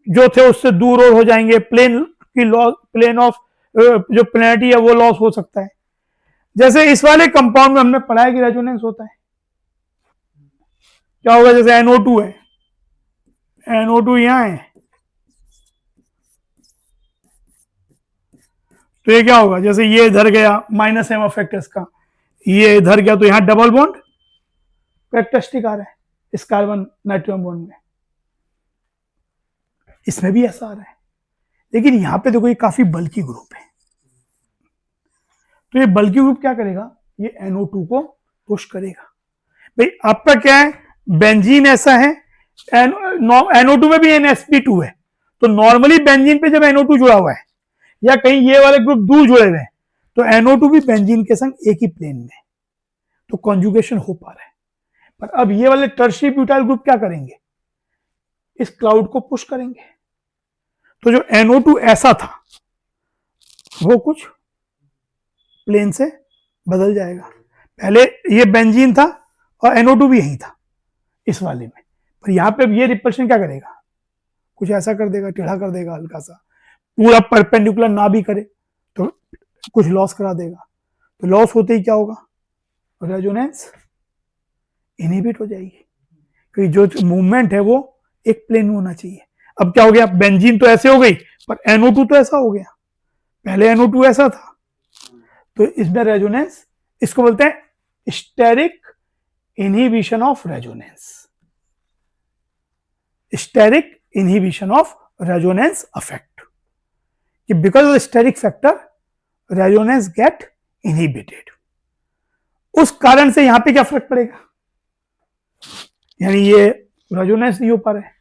जो थे उससे दूर और हो जाएंगे, प्लेन ऑफ जो प्लेनिटी है वो लॉस हो सकता है। जैसे इस वाले कंपाउंड में हमने पढ़ा है कि रेजोनेंस होता है। क्या होगा? जैसे NO2 है, NO2 यहां है, तो ये क्या होगा? जैसे ये इधर गया -m फैक्टर्स का, ये इधर गया तो यहां डबल बॉन्ड कैरेक्टरिस्टिक आ रहा है इस कार्बन नाइट्रोजन बॉन्ड में। इसमें भी ऐसा आ रहा है, लेकिन यहां पे देखो ये काफी बल्कि ग्रुप है। तो ये बल्कि ग्रुप क्या करेगा? ये NO2 को पुश करेगा। भाई आपका क्या है? बेंजीन ऐसा है, NO2 में भी NSP2 है, तो नॉर्मली बेंजीन पे जब NO2 जुड़ा हुआ है या कहीं ये वाले ग्रुप दूर जुड़े हुए हैं तो NO2 भी बेंजीन के संग एक ही प्लेन में, तो कॉन्जुगेशन हो पा रहा है। पर अब ये वाले टर्शियरी ब्यूटाइल ग्रुप क्या करेंगे? इस क्लाउड को पुश करेंगे। तो जो NO2 ऐसा था वो कुछ प्लेन से बदल जाएगा। पहले ये बेंजीन था और NO2 भी यही था इस वाले में, पर यहां पे ये रिपल्शन क्या करेगा? कुछ ऐसा कर देगा, टेढ़ा कर देगा, हल्का सा, पूरा परपेंडिकुलर ना भी करे तो कुछ लॉस करा देगा। तो लॉस होते ही क्या होगा? रेजोनेंस इनहिबिट हो जाएगी, क्योंकि जो मूवमेंट है वो एक प्लेन में होना चाहिए। अब क्या हो गया? बेंजीन तो ऐसे हो गई, पर NO2 तो ऐसा हो गया। पहले NO2 ऐसा था, तो इसमें रेजोनेंस, इसको बोलते हैं steric inhibition of resonance. Steric inhibition of resonance effect, कि because of steric factor resonance get inhibited. उस कारण से यहां पे क्या फर्क पड़ेगा? यानी ये रेजोनेंस नहीं हो पा रहा है।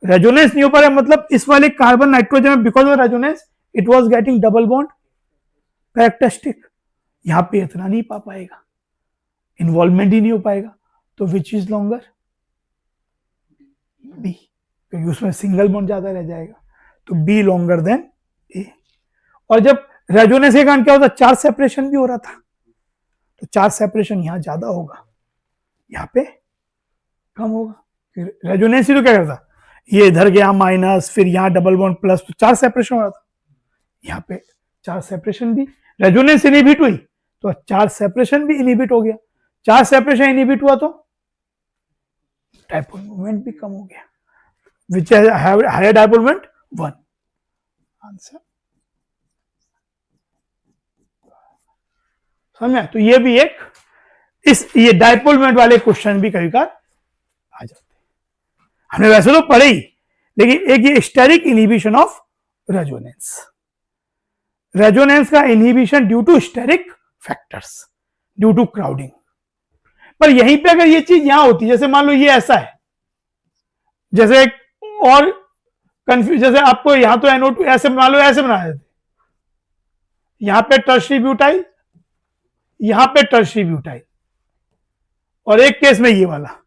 रेजोनेंस नहीं हो पा रहा है मतलब इस वाले कार्बन नाइट्रोजन में because of resonance it was getting double bond characteristic, यहां पे इतना नहीं पा पाएगा, इन्वॉल्वमेंट ही नहीं हो पाएगा। तो विच इज लॉन्गर? बी, क्योंकि उसमें सिंगल बॉन्ड ज्यादा रह जाएगा, तो बी लॉन्गर देन ए। और जब रेजोनेंस के कारण क्या होता? चार्ज सेपरेशन भी हो रहा था, तो चार्ज सेपरेशन यहां ज्यादा होगा, यहां पे कम होगा। फिर रेजोनेंस ही तो क्या करता? ये इधर गया माइनस, फिर यहां डबल बॉन्ड प्लस, तो चार्ज सेपरेशन हो रहा था। यहाँ पे चार्ज सेपरेशन भी, रेजोनेंस इनहिबिट हुई तो चार्ज सेपरेशन भी इनहिबिट हो गया। चार्ज सेपरेशन इनहिबिट हुआ तो डाइपोल मोमेंट भी कम हो गया, विच है हायर डाइपोल मोमेंट 1। आंसर समझा? तो ये भी एक ये डाइपोल मोमेंट वाले क्वेश्चन भी कभी कभार आ जाते हैं। हमने वैसे तो पढ़े ही, लेकिन एक ये steric inhibition of resonance, resonance का inhibition due to steric factors, due to crowding. पर यहीं पे अगर ये चीज यहां होती, जैसे मान लो ये ऐसा है, जैसे और कंफ्यूज, जैसे आपको यहां तो NO2 ऐसे मान लो, ऐसे बना देते, यहां पे टर्शियरी ब्यूटाइल, यहां पे टर्शियरी ब्यूटाइल, और एक केस में ये वाला,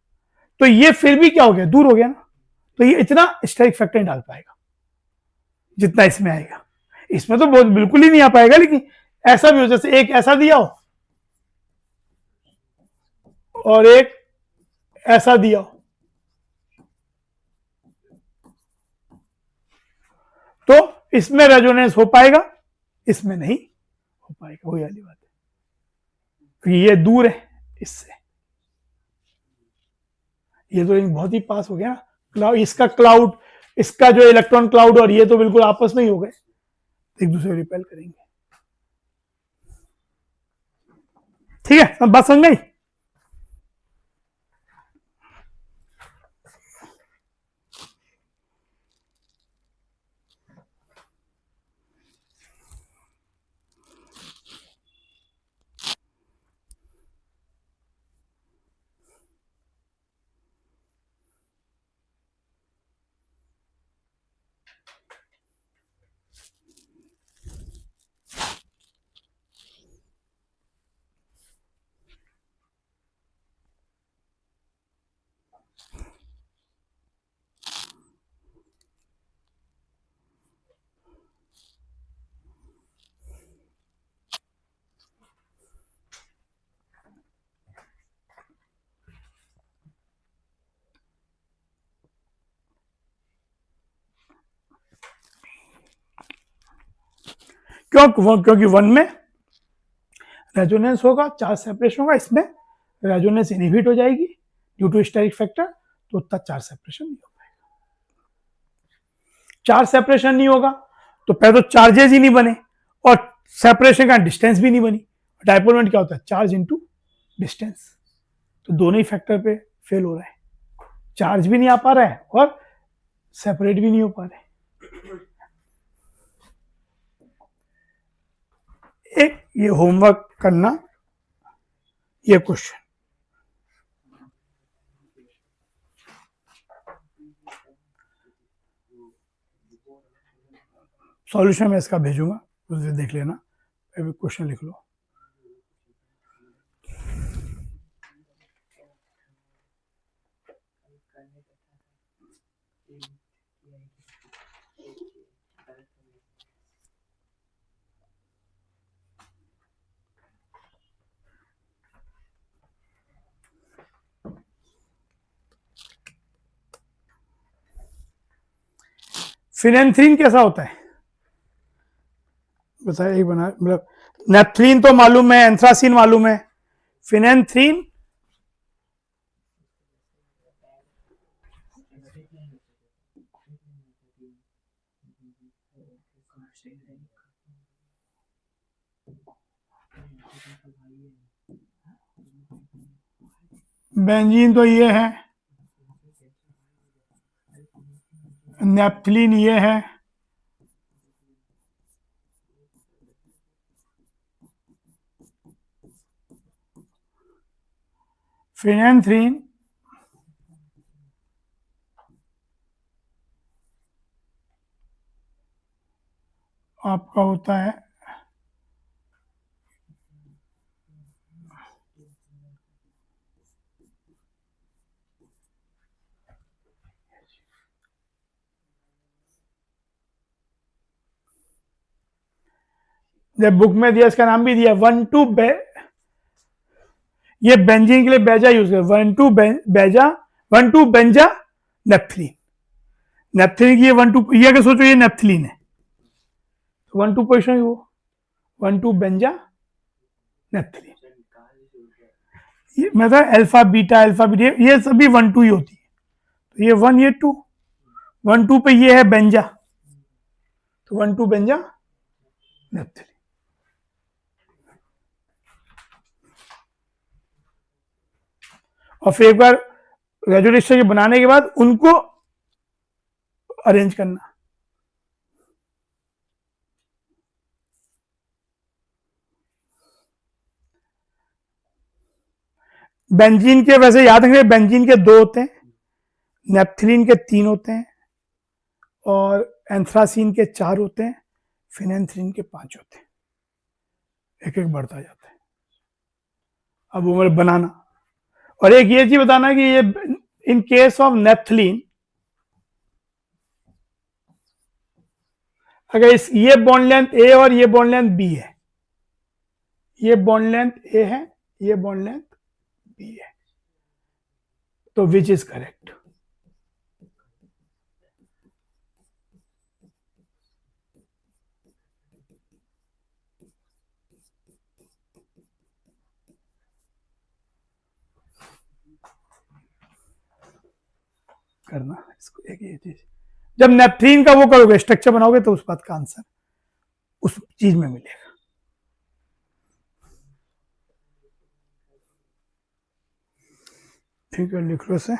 तो ये फिर भी क्या हो गया? दूर हो गया ना। तो ये इतना स्टेरिक फैक्टर नहीं डाल पाएगा जितना इसमें आएगा। इसमें तो बहुत बिल्कुल ही नहीं आ पाएगा, लेकिन ऐसा भी हो, जैसे एक ऐसा दिया हो और एक ऐसा दिया हो, तो इसमें रेजोनेंस हो पाएगा, इसमें नहीं हो पाएगा। वही वाली बात है, ये दूर है इससे, ये तो बहुत ही पास हो गया ना, क्लाउड, इसका क्लाउड, इसका जो इलेक्ट्रॉन क्लाउड और ये तो बिल्कुल आपस में ही हो गए, एक दूसरे को रिपेल करेंगे। ठीक है, सब बात समझ गई। क्योंकि वन में रेजोनेंस होगा, चार्ज सेपरेशन होगा, इसमें रेजोनेंस इनहिबिट हो जाएगी ड्यू टू स्टेरिक फैक्टर, तो उतना चार्ज सेपरेशन नहीं हो पाएगा। चार्ज सेपरेशन नहीं होगा तो पहले तो चार्जेस ही नहीं बने और सेपरेशन का डिस्टेंस भी नहीं बनी। डायपोल मोमेंट क्या होता है? चार्ज इनटू डिस्टेंस, तो दोनों ही फैक्टर पे फेल हो रहा है, चार्ज भी नहीं आ पा रहा है और सेपरेट भी नहीं हो पा रहे। एक ये होमवर्क करना, ये क्वेश्चन सॉल्यूशन मैं इसका भेजूंगा, उसे देख लेना, क्वेश्चन लिख लो। फिनेंथ्रीन कैसा होता है बताया, एक बना, मतलब नेप्थलीन तो मालूम है, एंथ्रासीन मालूम है, फिनेंथ्रीन बेंजीन तो ये है, नेप्थलीन ये है, फिनेंथ्रीन आपका होता है जब बुक में दिया, इसका नाम भी दिया 1,2 ये बेंजीन के लिए बेजा यूज कर, 1,2 बेजा 1,2 बेंजा नेप्थलीन, नेप्थलीन की ये 1,2, ये अगर सोचो ये नेप्थलीन है, 1,2 पोजिशन वो 1,2 बेंजा नेप्थलीन, ये मतलब अल्फा बीटा ये सभी 1,2 ही होती है, तो ये 1 ये 2, 1,2 पे ये है बेंजा, तो 1,2 बेंजा नेप्थलीन। और फिर एक बार रेजोनेंस बनाने के बाद उनको अरेंज करना। बेंजीन के वैसे याद रखिए, बेंजीन के 2 होते हैं, नेप्थलीन के 3 होते हैं और एंथ्रासीन के 4 होते हैं, फिनेंथ्रीन के 5 होते हैं, एक एक बढ़ता जाता है। अब वो बनाना, और एक ये चीज बताना कि ये इन केस ऑफ नेप्थलीन, अगर इस ये बॉन्ड लेंथ ए और ये बॉन्ड लेंथ बी है, ये बॉन्ड लेंथ ए है, ये बॉन्ड लेंथ बी है, तो विच इज करेक्ट? करना इसको, एक ये चीज, जब नेपथलीन का वो करोगे, स्ट्रक्चर बनाओगे, तो उस बात का आंसर उस चीज में मिलेगा। ठीक है, लिख लो से।